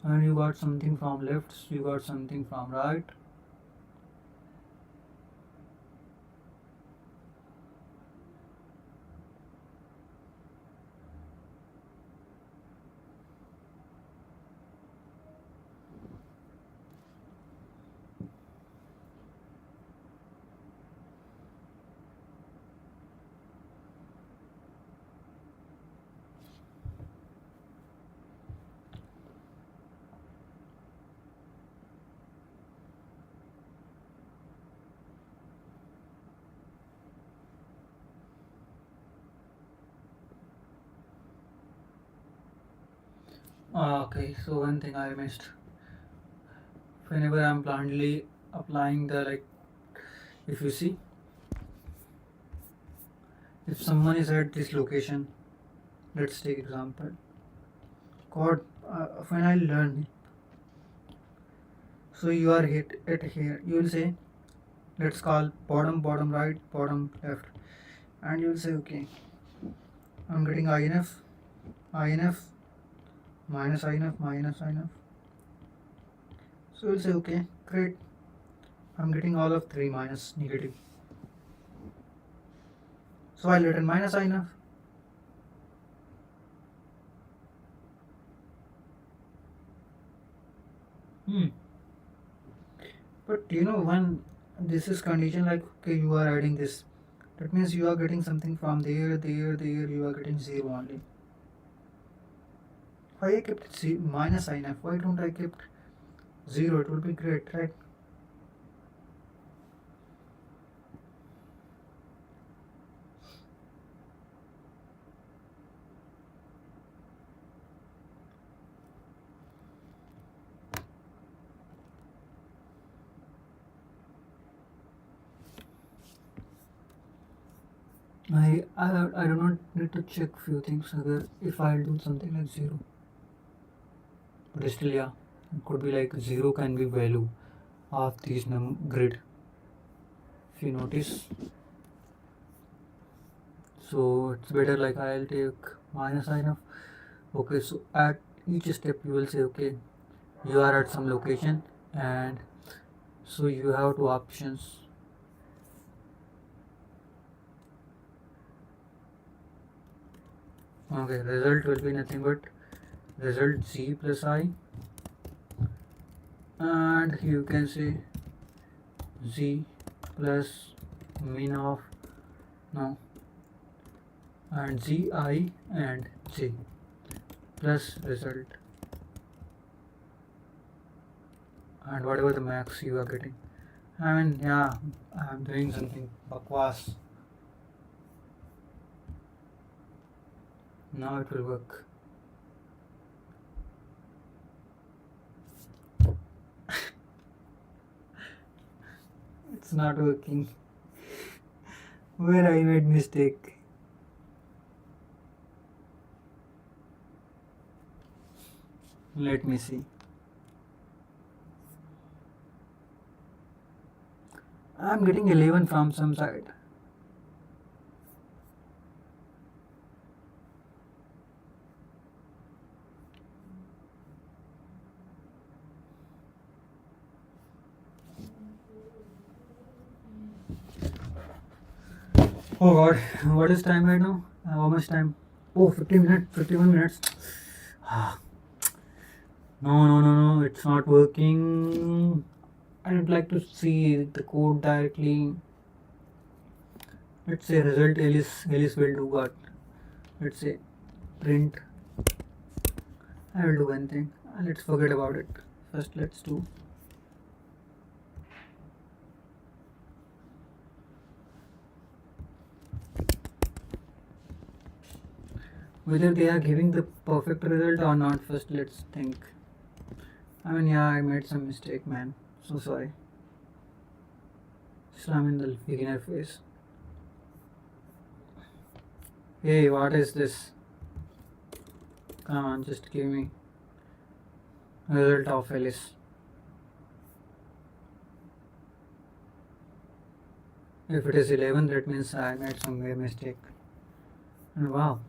And you got something from left, you got something from right. Okay, so one thing I missed. Whenever I'm blindly applying the like, if you see, if someone is at this location, let's take example. God, when I learn, so you are hit at here. You will say, let's call bottom, bottom right, bottom left, and you will say, okay, I'm getting INF, INF, minus INF, minus INF. So you'll say, okay, great. I'm getting all of 3 minus negative. So I'll written minus INF. Hmm. But you know, when this is condition like, okay, you are adding this, that means you are getting something from there, there, there, you are getting 0 only. Why I kept minus INF? Why don't I kept 0? It would be great, right? I do not need to check few things other if I'll do something like 0. but still, yeah, it could be like 0 can be value of these grid, if you notice. So it's better like I'll take minus sign of. Okay, so at each step you will say, okay, you are at some location, and so you have two options. Okay, result will be nothing but result z plus I, and you can say z plus mean of no and zi and j plus result and whatever the max you are getting. I mean, yeah, I'm doing something bakwas. Now it will work. It's not working. Where I made mistake. Let me see. I'm getting 11 from some side. Oh god, what is time right now? How much time? Oh, 50 minutes, 51 minutes. No, it's not working. I would like to see the code directly. Let's say result Alice will do what? Let's say print. I will do one thing. Let's forget about it. First, let's do. Whether they are giving the perfect result or not, first let's think. I mean, yeah, I made some mistake, man. So sorry. So I'm in the beginner phase. Hey, what is this? Come on, just give me result of Alice. If it is 11, that means I made some mistake. And wow.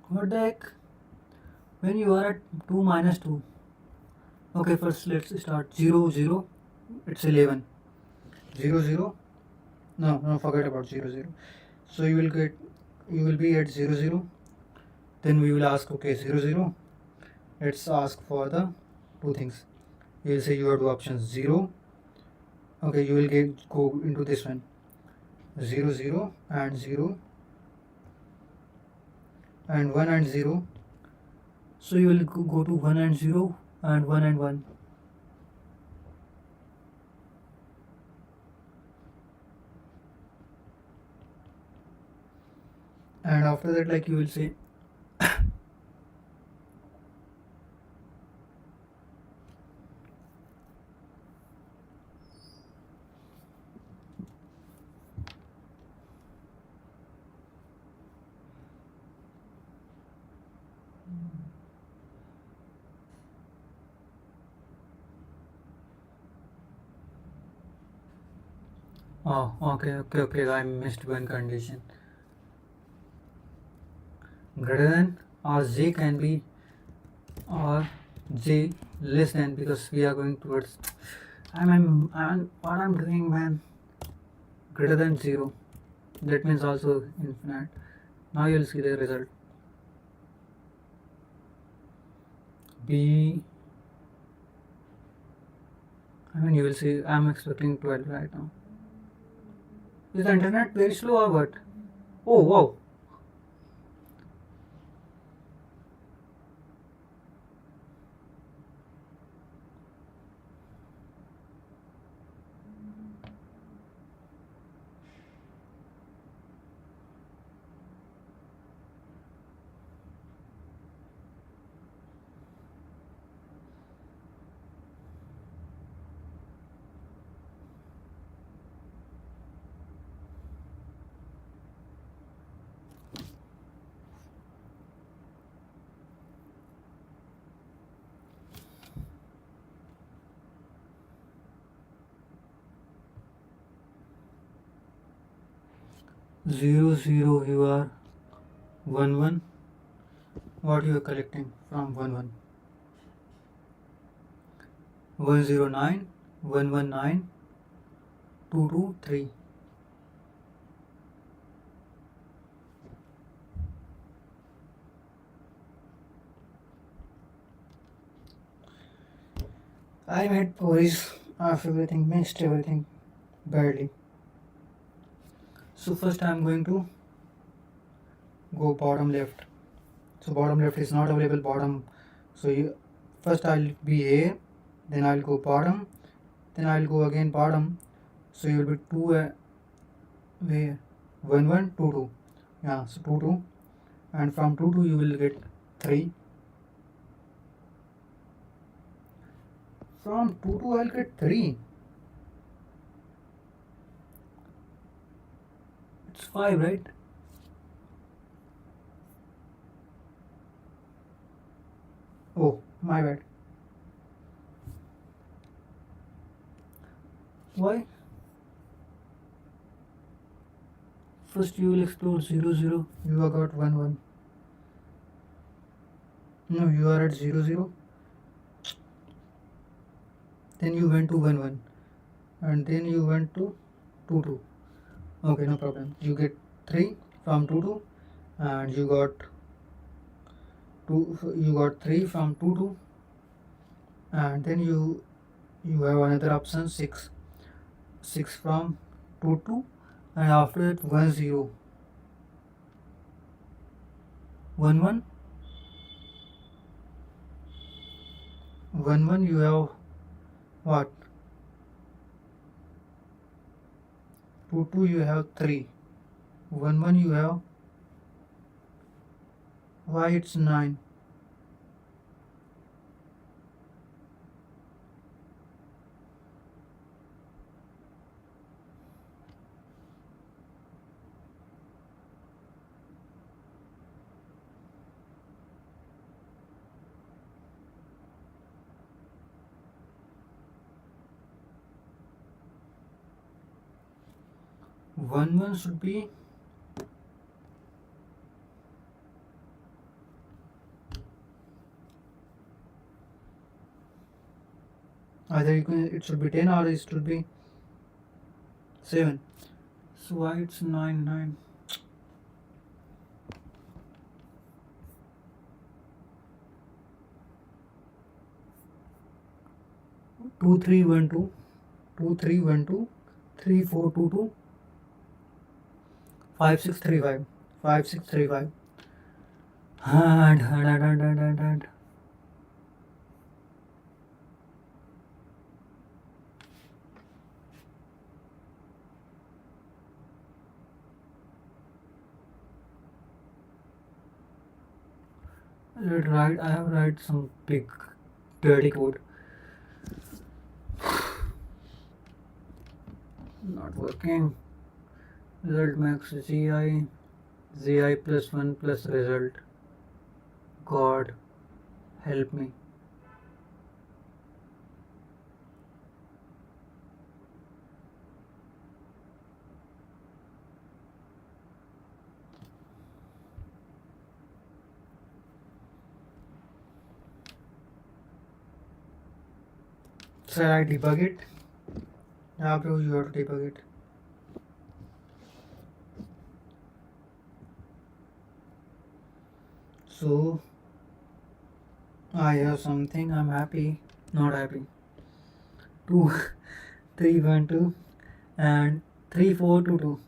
What the heck? When you are at 2 minus 2. Okay, first let's start 0, 0. It's 11. 0, 0. No, forget about 0, 0. So you will be at 0, 0. Then we will ask, okay, 0, 0. Let's ask for the two things. You will say you have two options 0. Okay, you will go into this one 0, 0 and 0 and 1 and 0. So you will go to 1 and 0 and 1 and 1. And after that, like you will say oh, okay, I missed one condition. Greater than or j can be or j less than, because we are going towards what I'm doing, man. Greater than 0. That means also infinite. Now you'll see the result. B I mean, you will see, I'm expecting 12 right now. Is the internet very slow or what? Oh, wow. 0, 0, you are 1, 1. What you are collecting from 1, 1? 109, 119, 223. I made worries of everything, mixed everything badly. So first I'm going to go bottom left. So bottom left is not available bottom. So first I'll be here, then I'll go bottom, then I'll go again bottom. So you will be 2 where 1 1 2 2. Yeah, so 2 2, and from 2 2 you will get 3. From 2 2 I'll get 3. It's 5, right? Oh, my bad. Why? First you will explore 0 0. You have got 1 1. No, you are at 0 0. Then you went to 1 1. And then you went to 2 2. Okay, no problem. You get 3 from 2 2. And you got 3 from 2 2. And then you have another option 6. 6 from 2 2. And after that 1 0. 1 1. 1 1 you have what? 2 2 you have 3. 1 1 you have, why it's 9? One one should be either it should be 10 or it should be 7. So why it's 9 9? 2 3 1 2, 2 3 1 2, 3 4 2 2, 5 6 3 5, 5 6 3 5. And I have write some big dirty code. Not working. Result max zi plus 1 plus result. God help me. Shall I debug it? Yeah, bro, you have to debug it. So I have something, I'm happy, not happy. 2 3 1 2 and 3 4 2 2.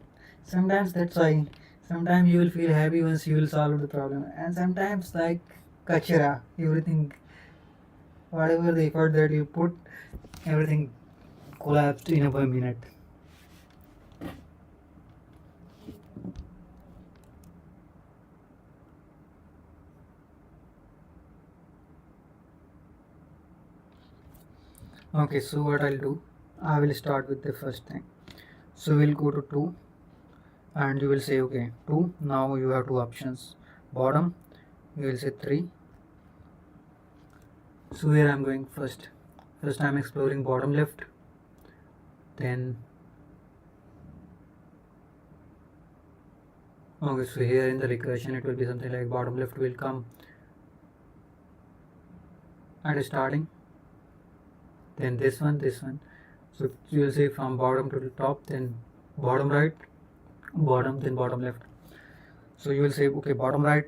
Sometimes that's why. Sometimes you will feel happy once you will solve the problem, and sometimes like kachara, everything, whatever the effort that you put, everything collapsed in a 1 minute. Okay, so what I'll do, I will start with the first thing. So we'll go to 2 and you will say okay 2. Now you have two options. Bottom, you will say 3. So here I'm going first. First I'm exploring bottom left. Then okay, so here in the recursion it will be something like bottom left will come at starting. Then this one. So you will say from bottom to the top, then bottom right, bottom, then bottom left. So you will say okay bottom right,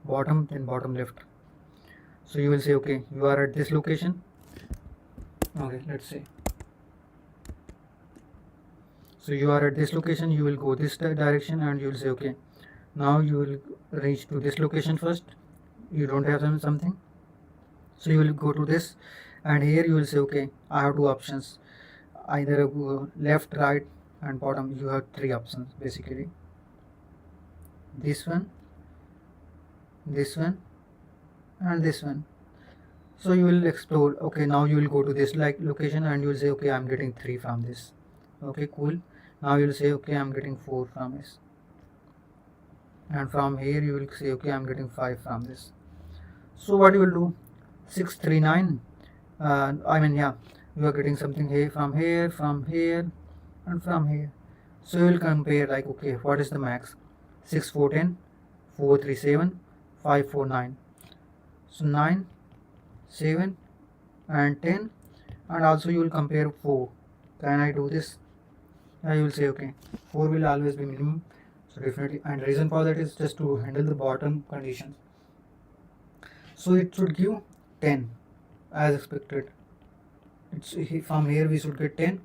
bottom, then bottom left. So you will say okay you are at this location. Okay, let's say. So you are at this location, you will go this direction and you will say okay now you will reach to this location first. You don't have something, so you will go to this, and here you will say okay I have two options, either go left, right and bottom. You have three options basically, this one, this one and this one. So you will explore. Okay, now you will go to this like location and you will say okay I'm getting 3 from this. Okay, cool. Now you will say okay I'm getting 4 from this, and from here you will say okay I'm getting 5 from this. So what you will do, 6 3 9, I mean yeah, you are getting something here, from here, from here and from here. So you will compare like okay what is the max, 6 4 10, 4 3 7, 5 4 9. So 9 7 and 10, and also you will compare 4. Can I do this? You will say okay 4 will always be minimum, so definitely, and reason for that is just to handle the bottom conditions. So it should give 10 as expected. It's from here we should get 10.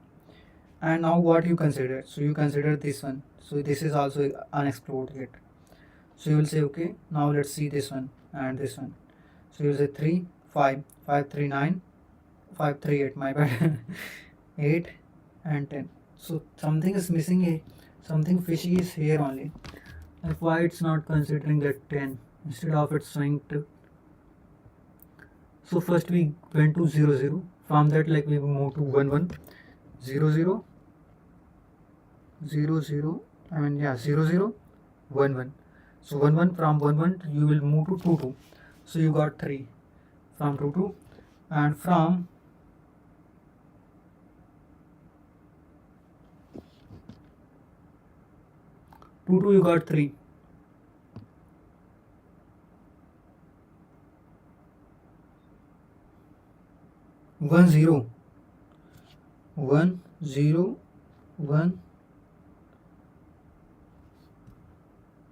And now what you consider, so you consider this one, so this is also unexplored yet. So you will say okay now let's see this one and this one. So you will say 3 5 5 3 9, 5 3 8, my bad. 8 and 10. So something is missing here, something fishy is here only. Like why it's not considering that 10 instead of it's showing to. So first we went to 0 0, from that like we move to 1 1, 0 0, 0 0, I mean yeah 0 0 1 1. So 1 1, from 1 1 you will move to 2 2. So you got 3 from 2 2, and from 2 2 you got 3. 1 0, 1 0 1.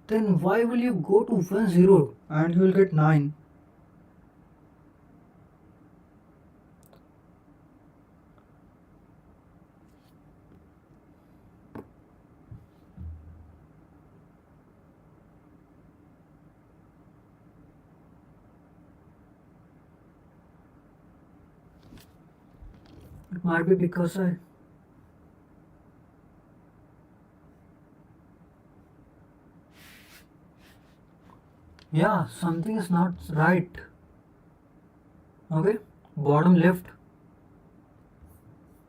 Then why will you go to 1 0 and you will get 9? It might be because yeah, something is not right. Okay, bottom left.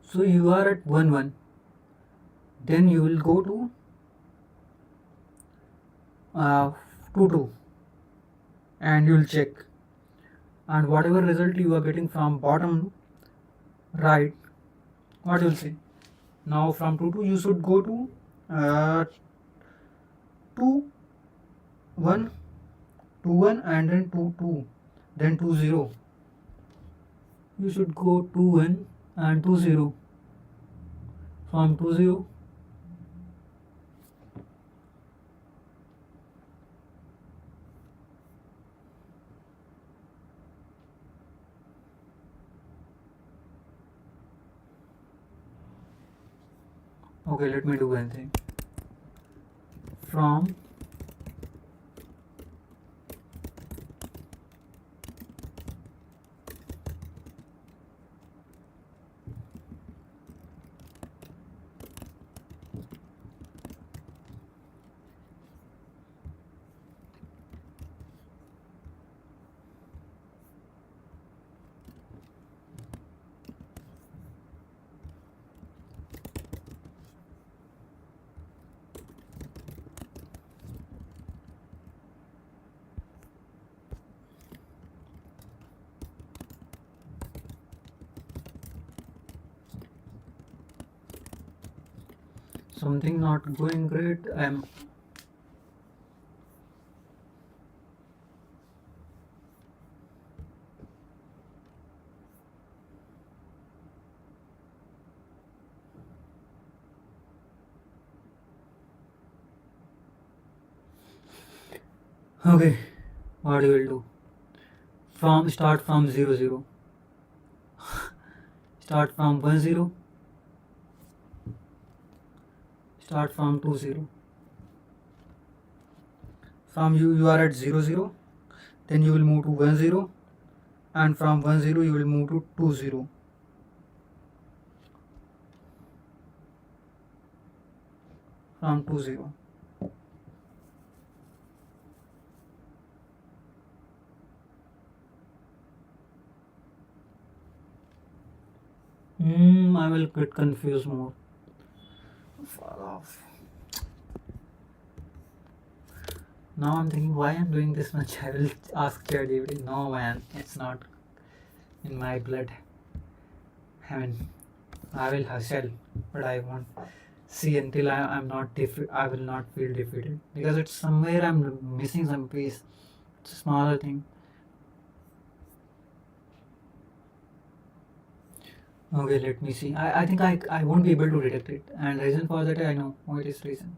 So you are at 1 1. Then you will go to 2 2 and you will check. And whatever result you are getting from bottom right, what you will say? Now from 2 2 you should go to 2 1, 2 1 and then 2 2, then 2 0. You should go 2 1 and 2 0. From 2 0, Okay, let me do one thing. From something not going great, I'm okay. What you will do? From start from 0 0. Start from 1 0. Start from 2 0. From you are at 0 0. Then you will move to 1 0. And from 1 0 you will move to 2 0. From 2 0. I will get confused more. Far off. Now I'm thinking why I'm doing this much. I will ask ChatGPT. No man, it's not in my blood. I mean, I will hustle, but I won't see until I'm not I will not feel defeated because it's somewhere I'm missing some piece. It's a smaller thing. Okay, let me see. I think I won't be able to detect it, and reason for that I know what is reason.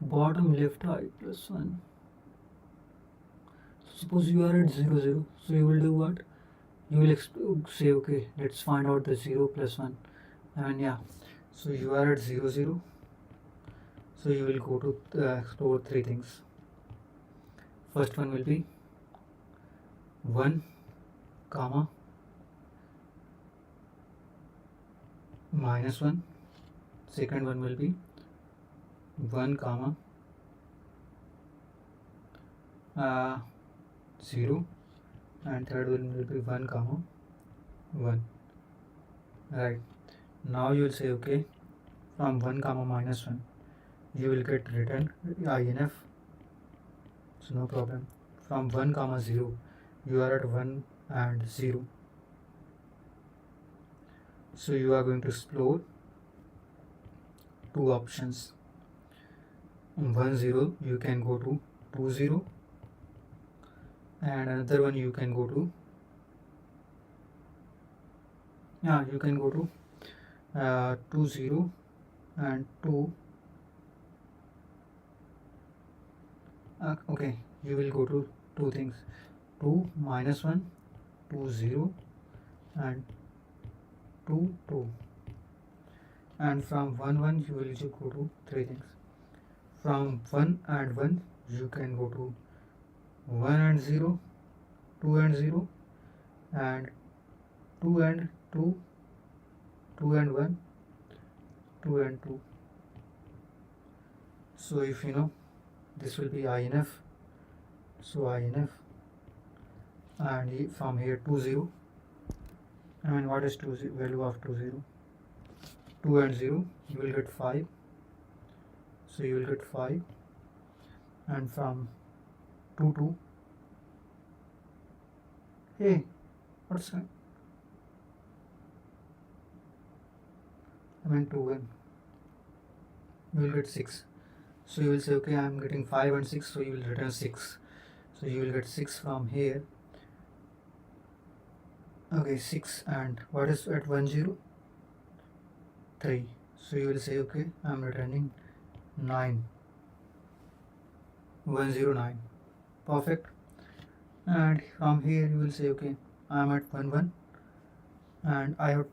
Bottom left I plus 1. Suppose you are at 0 0, so you will do what? You will say okay, let's find out the 0 plus 1. And yeah, so you are at 0 0, so you will go to explore three things. First one will be 1 comma minus 1. Second one will be 1 comma 0, and third one will be 1 comma 1. Right, now you will say okay, from 1 comma minus 1 you will get written INF, so no problem. From 1 comma 0 you are at 1 and 0, so you are going to explore two options. 1 0 you can go to 2 0, and another one you can go to you can go to 2 0 and 2. Okay, you will go to two things, 2 minus 1, 2 0, and 2 2. And from 1 1 you will just go to three things. From 1 and 1 you can go to 1 and 0, 2 and 0, and 2 and 2, 2 and 1, 2 and 2. So if you know, this will be INF. So INF, and from here 2 0. I mean, what is 2 0? Value of 2 0? 2 and 0 you will get 5. So you will get 5, and from 2 2. Hey, what's that? I mean 2 1. You will get 6. So you will say okay, I am getting 5 and 6, so you will return 6. So you will get 6 from here. Okay, 6, and what is at 1 0? 3. So you will say okay, I am returning 9. 1 0 9. Perfect. and from here you will say okay, I'm at 1 1, and I have.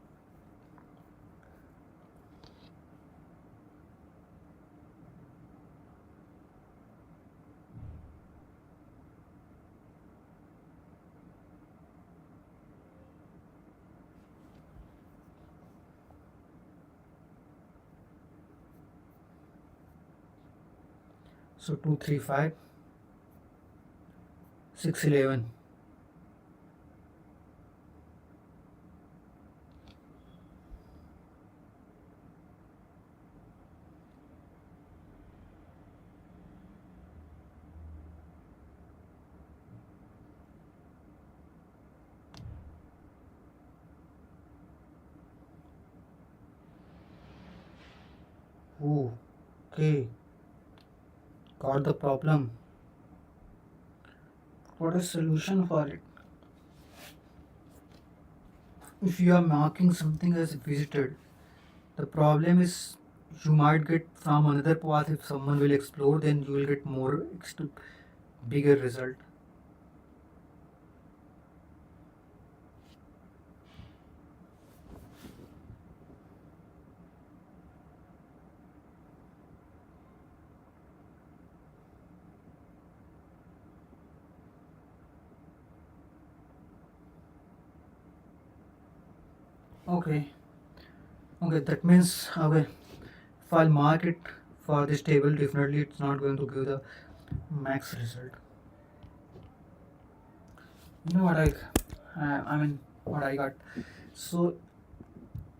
So 2 3 5 6 11. Oh, okay, got the problem. What is solution for it? If you are marking something as visited, the problem is you might get from another path. If someone will explore, then you will get more bigger result. Okay, okay, that means okay. If I'll mark it for this table, definitely it's not going to give the max result. You know what I mean what I got. So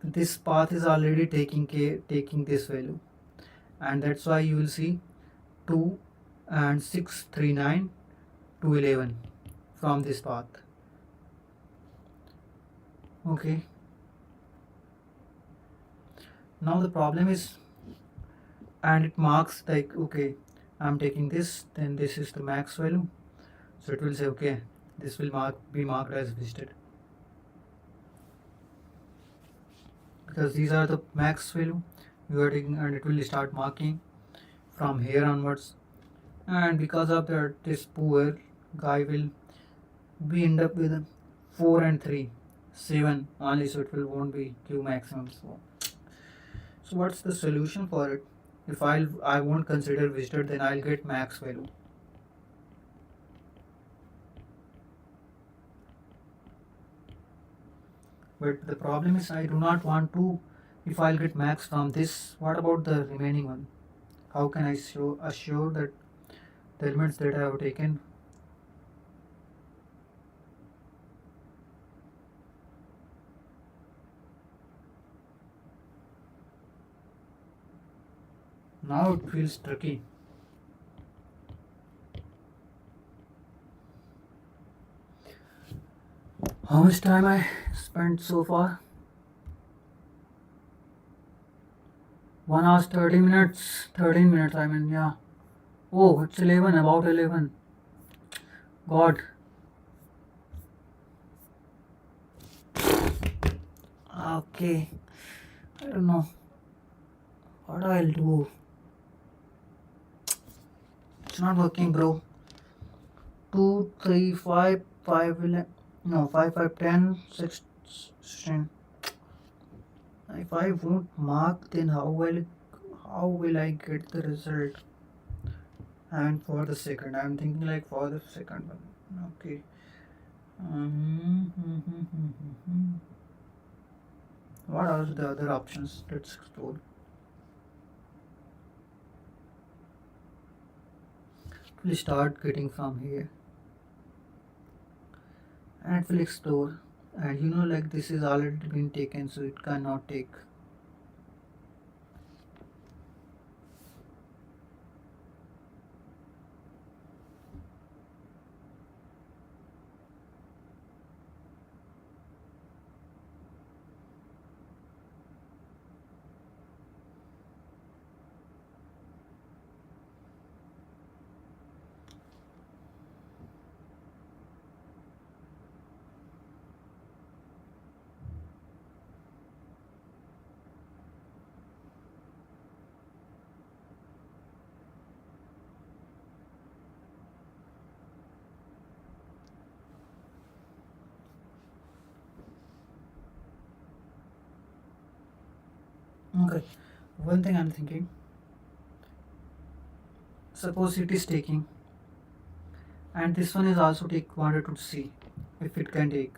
this path is already taking this value, and that's why you will see 2 and 6 3 9 to 11 from this path. Okay, now the problem is, and it marks like okay, I'm taking this, then this is the max value, so it will say okay, this will be marked as visited, because these are the max value you are taking, and it will start marking from here onwards. And because of that, this poor guy will be end up with 4 and 3 7 only, so it will won't be q maximum. So what's the solution for it? If I won't consider visited, then I'll get max value. But the problem is I do not want to. If I'll get max from this, what about the remaining one? How can I assure that the elements that I have taken? Now it feels tricky. How much time I spent so far? 1 hour 30 minutes. 13 minutes. I mean, yeah. Oh, it's 11. About 11. God. Okay. I don't know what I'll do. It's not working, bro. 2, 3, 5, 5, 11. No, 5, 5, 10, 6, 16. If I won't mark, then how will I get the result? And for the second, I'm thinking like for the second one. Okay. What are the other options? Let's explore. We'll start getting from here, and it will explore. And you know, like this is already been taken, so it cannot take. Okay, one thing I'm thinking, suppose it is taking, and this one is also take, wanted to see if it can take.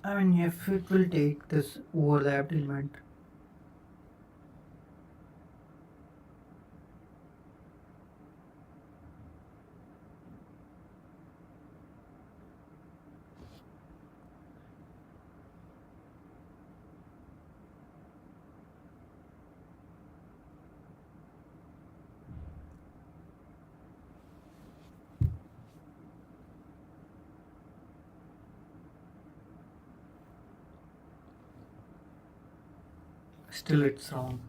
I mean, if it will take this overlapped element, still it's wrong.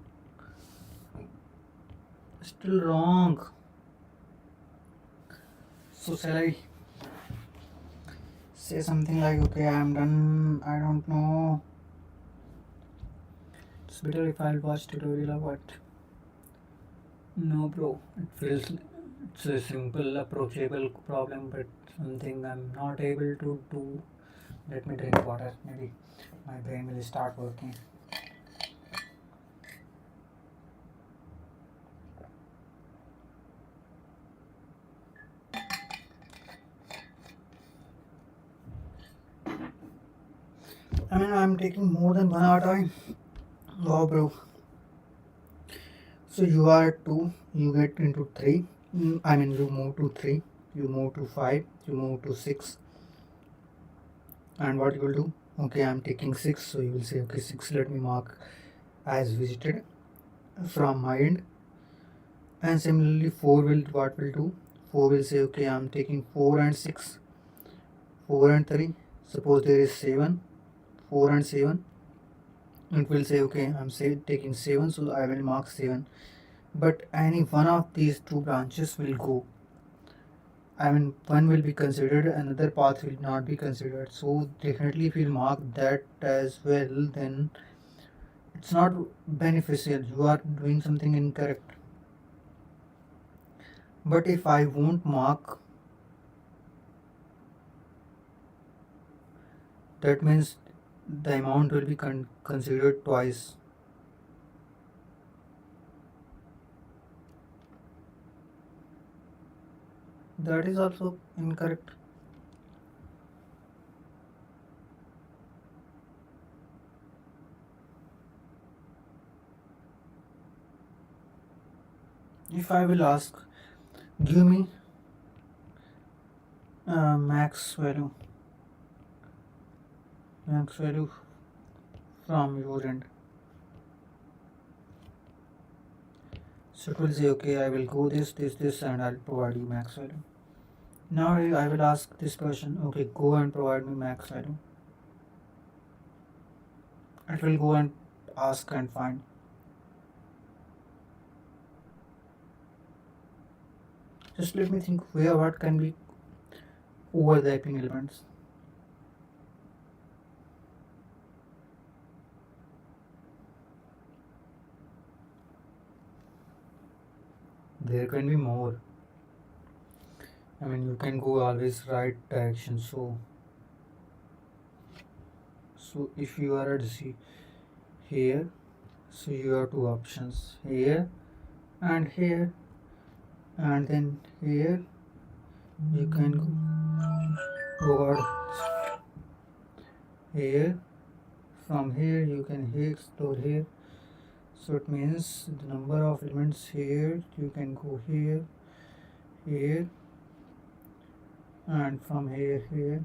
Still wrong. So shall I say something like, okay, I'm done, I don't know. It's better if I'll watch tutorial or what? No, bro. It feels it's a simple, approachable problem, but something I'm not able to do. Let me drink water. Maybe my brain will start working. I mean, I'm taking more than 1 hour time. Wow, bro. So you are at 2, you get into 3. I mean, you move to 3, you move to 5, you move to 6. And what you will do? Okay, I'm taking 6. So you will say, okay, 6, let me mark as visited from my end. And similarly, 4 will, what will do? 4 will say, okay, I'm taking 4 and 6, 4 and 3. Suppose there is 7, 4 and 7. It will say, okay, I'm taking 7, so I will mark 7. But any one of these two branches will go. I mean, one will be considered, another path will not be considered. So definitely, if you mark that as well, then it's not beneficial. You are doing something incorrect. But if I won't mark, that means the amount will be considered twice. That is also incorrect. If I will ask, give me max value from your end. So it will say, okay, I will go this, and I'll provide you max value. Now I will ask this person, okay, go and provide me max value. It will go and ask and find. Just let me think where what can be overlapping elements. There can be more. I mean, you can go always right direction. So if you are at here, so you have two options, here and here, and then here you can go over here. From here you can explore here. So it means the number of elements here, you can go here, here, and from here.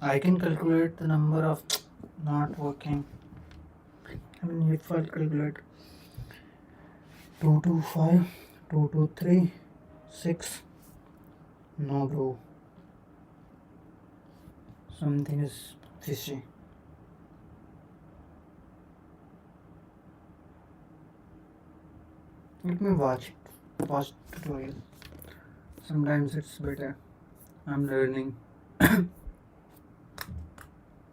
I can calculate the number of not working. I mean, if I calculate 225, 223, 6. No, bro. Something is fishy. Let me watch it. Watch tutorial. Sometimes it's better. I'm learning.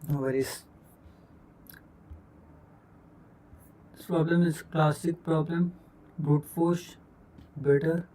No worries. This problem is classic problem. Brute force. Better.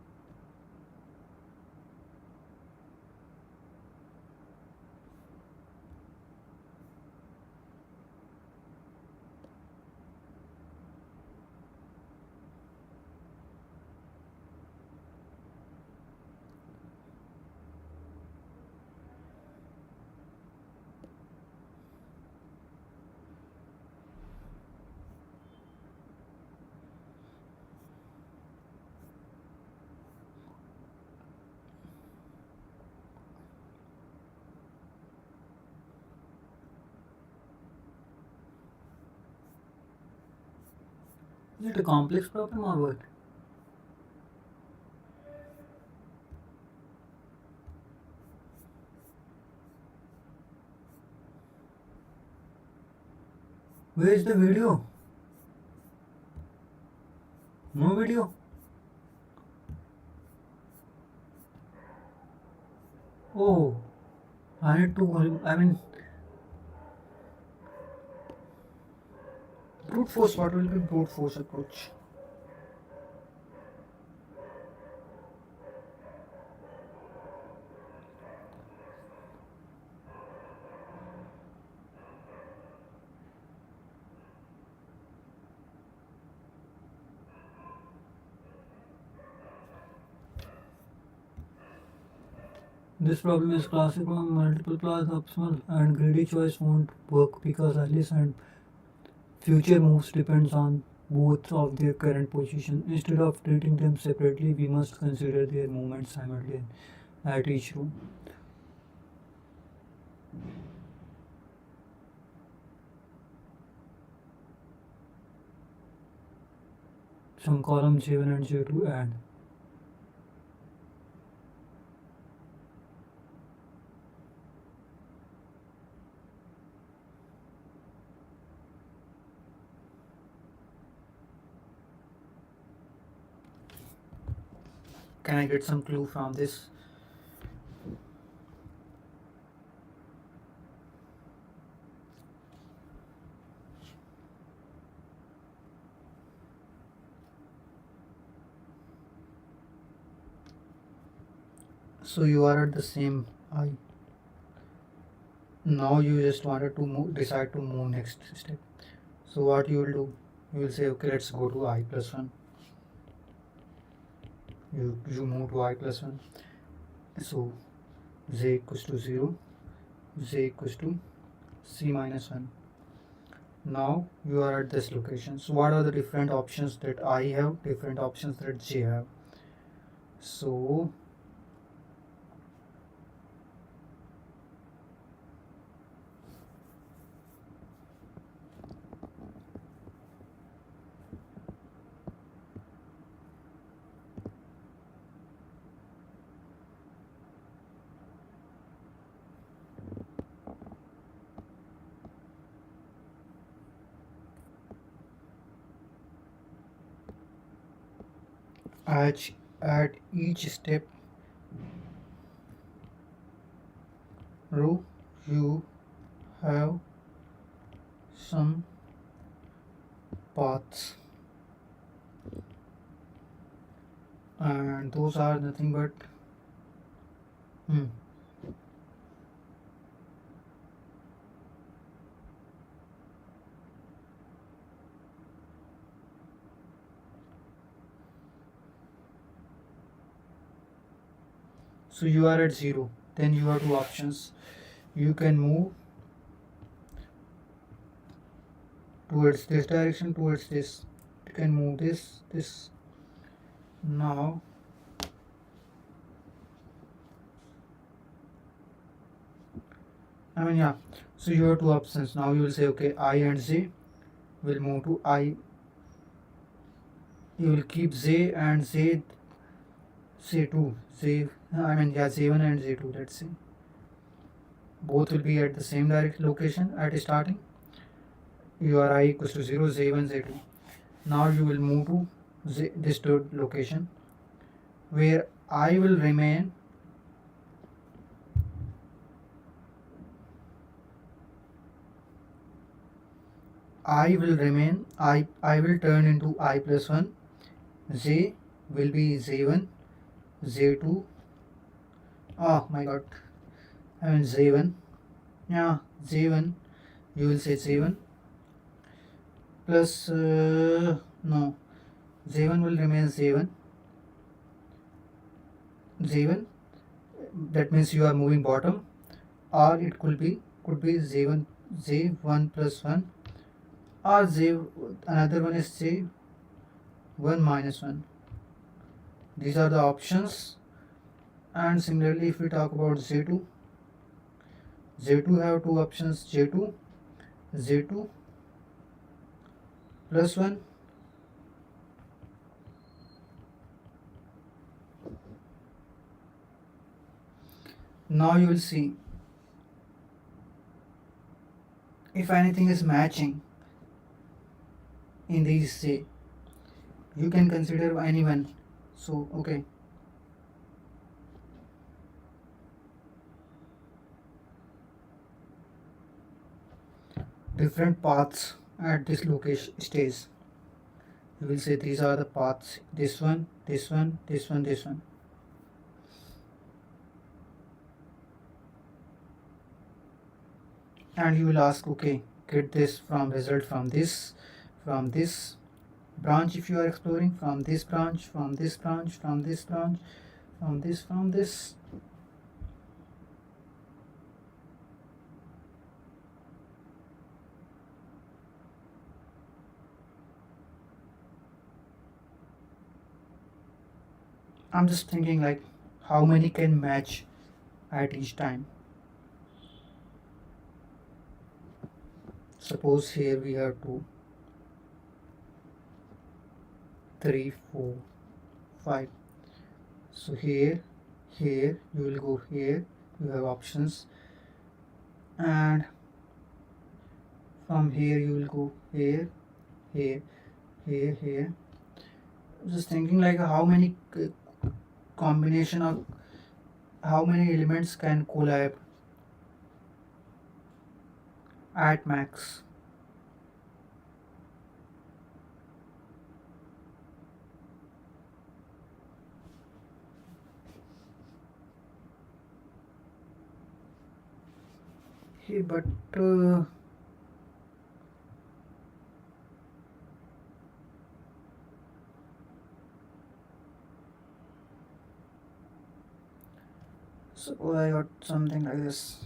Is it a complex problem or what? Where is the video? No video. Oh, I need to. I mean, brute force. What will be brute force approach? This problem is classic on multiple class optional and greedy choice won't work because Alice and future moves depends on both of their current position. Instead of treating them separately, we must consider their movements simultaneously at each room. Some column J1 and J2 add. Can I get some clue from this? So you are at the same I. Now you just wanted to move, decide to move next step. So what you will do? You will say, okay, let's go to I plus 1. You move to I plus 1. So z equals to 0, z equals to c minus 1. Now you are at this location. So what are the different options that I have, different options that j have? So at each step row you have some paths, and those are nothing but so you are at 0, then you have two options. You can move towards this direction, towards this. You can move this. Now I mean, yeah. So you have two options. Now you will say, okay, I and Z will move to I. You will keep Z and Z2. Z, I mean, yeah, Z1 and Z2. Let's see. Both will be at the same direct location at starting. Your I equals to 0, Z1, Z2. Now you will move to this third location where I will remain I will turn into I plus 1. Z will be Z1, Z2. Oh my god. I mean Z1. Yeah, Z1. You will say Z1 plus no. Z1 will remain Z1. Z1. That means you are moving bottom, or it could be Z1 Z1 plus 1, or Z another one is Z1 minus 1. These are the options. And similarly, if we talk about Z2, Z2 have two options, J2, Z2 plus 1. Now you will see if anything is matching in these J, you can consider anyone. So okay, different paths at this location stage. You will say these are the paths, this one, this one, this one, this one. And you will ask, okay, get this from result from this branch, if you are exploring from this branch, from this branch, from this branch, from this. I'm just thinking like how many can match at each time. Suppose here we have 2, 3, 4, 5. So here you will go here, you have options, and from here you will go here, here. Just thinking like how many combination of how many elements can collab at max. Hey, but so I got something like this.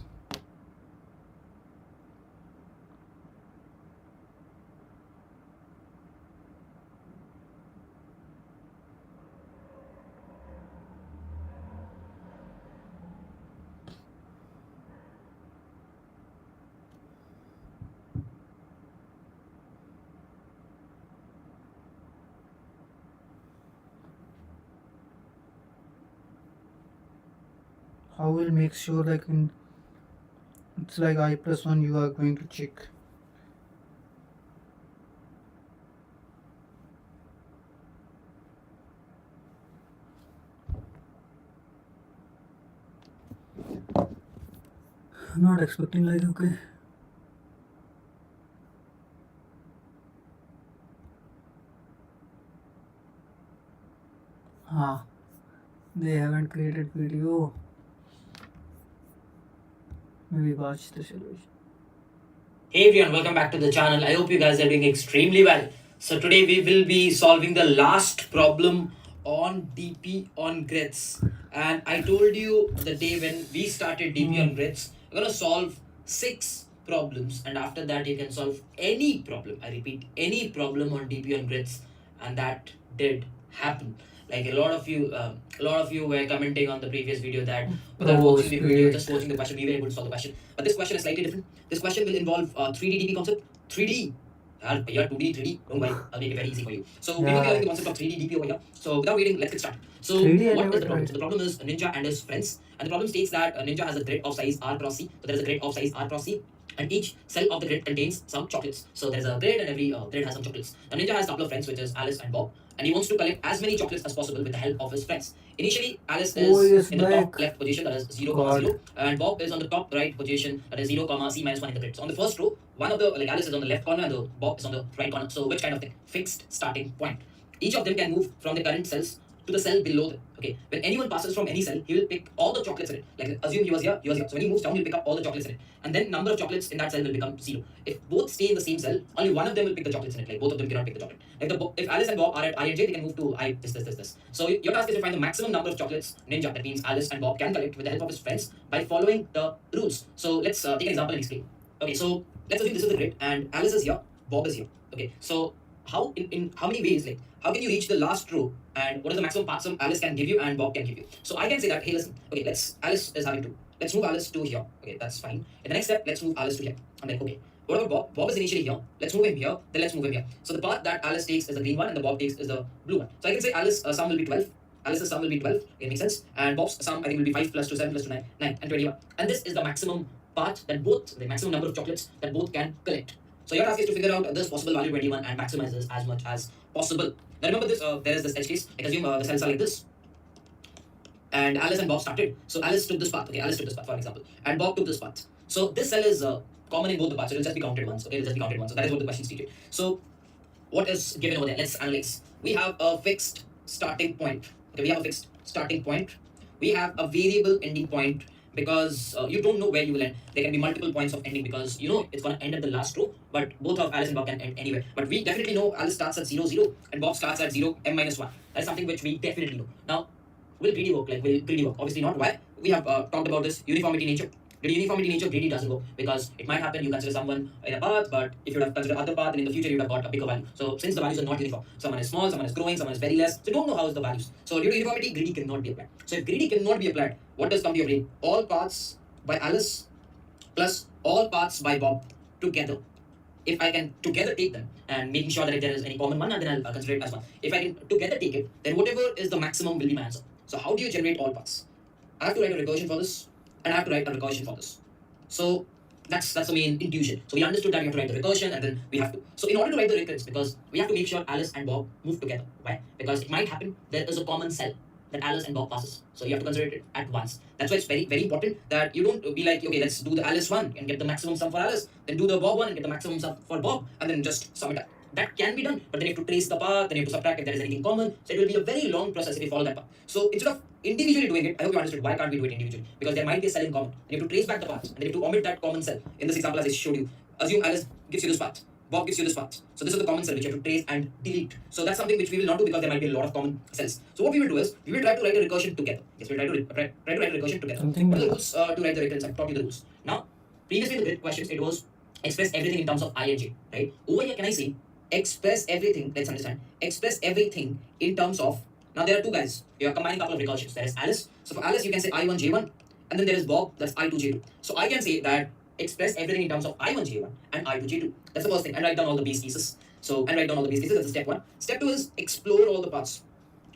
How will make sure like in it's like I plus 1 you are going to check. I'm not expecting like okay. They haven't created video. Maybe watch the solution. Hey everyone, welcome back to the channel. I hope you guys are doing extremely well. So today we will be solving the last problem on DP on grids. And I told you the day when we started DP on grids, we're gonna solve 6 problems, and after that you can solve any problem. I repeat, any problem on DP on grids, and that did happen. Like a lot of you were commenting on the previous video that Bro, without watching the video, wait. just watching the question, we were able to solve the question. But this question is slightly different. This question will involve 3D DP concept. 3D. Yeah, 2D, 3D. Don't worry, I'll make it very easy for you. So we will be Yeah. learning the concept of 3D DP over here. So without waiting, let's get started. So 3D I what never is the problem? tried. So the problem is Ninja and his friends, and the problem states that Ninja has a grid of size R cross C. So there is a grid of size R cross C, and each cell of the grid contains some chocolates. So there's a grid, and every grid has some chocolates. Now Ninja has a couple of friends, which is Alice and Bob, and he wants to collect as many chocolates as possible with the help of his friends. Initially, Alice is Oh, yes, in the top back. left position, that is 0, God. 0, and Bob is on the top right position, that is 0, C minus 1 in the grid. So on the first row, one of the like Alice is on the left corner and the Bob is on the right corner. So which kind of thing? Fixed starting point. Each of them can move from the current cells to the cell below them. Okay. When anyone passes from any cell, he will pick all the chocolates in it. Like assume he was here, he was here. So when he moves down, he'll pick up all the chocolates in it. And then number of chocolates in that cell will become 0. If both stay in the same cell, only one of them will pick the chocolates in it. Like both of them cannot pick the chocolate. If Alice and Bob are at I and J, they can move to I, this. So your task is to find the maximum number of chocolates Ninja, that means Alice and Bob, can collect with the help of his friends by following the rules. So let's take an example and explain. Okay, so let's assume this is the grid and Alice is here, Bob is here. Okay, so how in how many ways, like how can you reach the last row, and what is the maximum path some Alice can give you and Bob can give you? So I can say that, hey, listen, okay, Alice is having 2. Let's move Alice to here. Okay, that's fine. In the next step, let's move Alice to here. I'm like, okay, what about Bob? Bob is initially here. Let's move him here. Then let's move him here. So the path that Alice takes is the green one, and the Bob takes is the blue one. So I can say Alice sum will be 12. Alice's sum will be 12. It makes sense. And Bob's sum I think will be 5 plus 2, 7 plus 2, 9, 9 and 21. And this is the maximum path that both, the maximum number of chocolates that both can collect. So your task is to figure out this possible value 21 and maximize this as much as possible. Now remember this, there is this edge case. Like assume the cells are like this. And Alice and Bob started. So Alice took this path. Okay, Alice took this path for example. And Bob took this path. So this cell is common in both the paths. So it will just be counted once. Okay, it will just be counted once. So that is what the question stated. So what is given over there? Let's analyze. We have a fixed starting point. Okay, we have a fixed starting point. We have a variable ending point because you don't know where you will end. There can be multiple points of ending because you know it's going to end at the last row, but both of Alice and Bob can end anywhere. But we definitely know Alice starts at 0, 0 and Bob starts at 0, m minus 1. That is something which we definitely know. Now, will greedy work? Like, will greedy work? Obviously not. Why? We have talked about this uniformity nature. With uniformity nature, greedy doesn't work because it might happen you consider someone in a path, but if you have considered other path, then in the future you would have got a bigger value. So since the values are not uniform, someone is small, someone is growing, someone is very less, so you don't know how is the values. So due to uniformity, greedy cannot be applied. So if greedy cannot be applied, what does come to your brain? All paths by Alice plus all paths by Bob together. If I can together take them and making sure that if there is any common one, and then I'll consider it as one. If I can together take it, then whatever is the maximum will be my answer. So how do you generate all paths? I have to write a recursion for this, and I have to write a recursion for this. So that's the main intuition. So we understood that we have to write the recursion and then we have to. So in order to write the recurrence, because we have to make sure Alice and Bob move together. Why? Because it might happen there is a common cell that Alice and Bob passes. So you have to consider it at once. That's why it's very, very important that you don't be like, okay, let's do the Alice one and get the maximum sum for Alice, then do the Bob one and get the maximum sum for Bob, and then just sum it up. That can be done, but then you have to trace the path, then you have to subtract if there is anything common. So it will be a very long process if you follow that path. So instead of individually doing it, I hope you understood why can't we do it individually? Because there might be a cell in common. And you have to trace back the path, and then you have to omit that common cell. In this example, as I showed you, assume Alice gives you this path, Bob gives you this path. So this is the common cell which you have to trace and delete. So that's something which we will not do because there might be a lot of common cells. So what we will do is we will try to write a recursion together. Yes, we will try to write a recursion together. What are the rules to write the recurrence? I've taught you the rules. Now, previously in the grid questions, it was express everything in terms of I and J, right? Over here, can I say express everything? Let's understand. Express everything in terms of. Now there are two guys. You are combining a couple of recursions. There is Alice. So for Alice, you can say I1 J1, and then there is Bob. That's I2 J2. So I can say that express everything in terms of I1 J1 and I2 J2. That's the first thing. And write down all the base cases. So and write down all the base cases. That's step one. Step two is explore all the paths.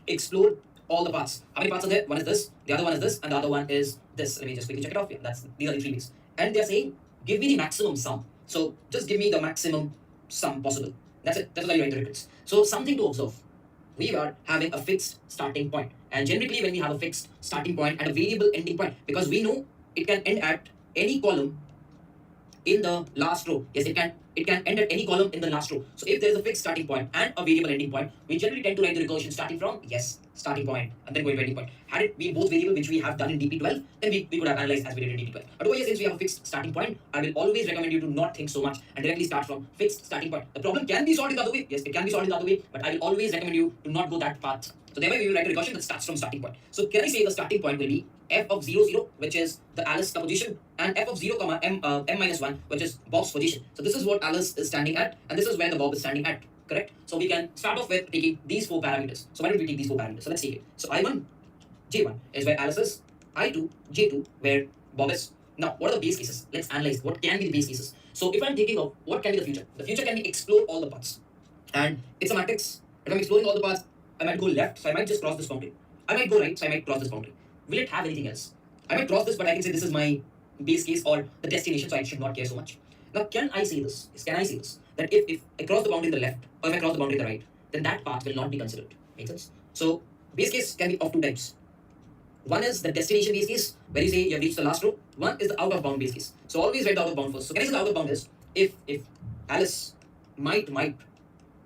Explore all the paths. How many paths are there? One is this. The other one is this, and the other one is this. Let me just quickly check it off. Yeah, these are the 3 ways. And they are saying, give me the maximum sum. So just give me the maximum sum possible. That's it. That's why you write the recurrence. So something to observe. We are having a fixed starting point. And generally when we have a fixed starting point and a variable ending point, because we know it can end at any column in the last row. Yes, it can end at any column in the last row. So if there is a fixed starting point and a variable ending point, we generally tend to write the recursion starting from, yes, starting point and then going to ending point. Had it been both variable, which we have done in DP12, then we could have analyzed as we did in DP12. But over here, since we have a fixed starting point, I will always recommend you to not think so much and directly start from fixed starting point. The problem can be solved in the other way. Yes, it can be solved in the other way, but I will always recommend you to not go that path. So thereby we will write a recursion that starts from starting point. So can I say the starting point will be f of 0, 0, which is the Alice position, and f of 0, m minus 1, which is Bob's position. So this is what Alice is standing at, and this is where the Bob is standing at. correct? So we can start off with taking these four parameters. So why don't we take these four parameters? So let's take it. So I1, J1 is where Alice is, I2, J2 where Bob is. Now, what are the base cases? Let's analyze what can be the base cases. So if I'm thinking of what can be the future can be explore all the paths. And it's a matrix. If I'm exploring all the paths, I might go left, so I might just cross this boundary. I might go right, so I might cross this boundary. Will it have anything else? I might cross this, but I can say this is my base case or the destination, so I should not care so much. Now, can I say this? Can I say this? That if I cross the boundary in the left, or if I cross the boundary in the right, then that path will not be considered. Make sense? So, base case can be of two types. One is the destination base case, where you say you have reached the last row. One is the out of bound base case. So always write the out of bound first. So can I say the out of bound is if Alice might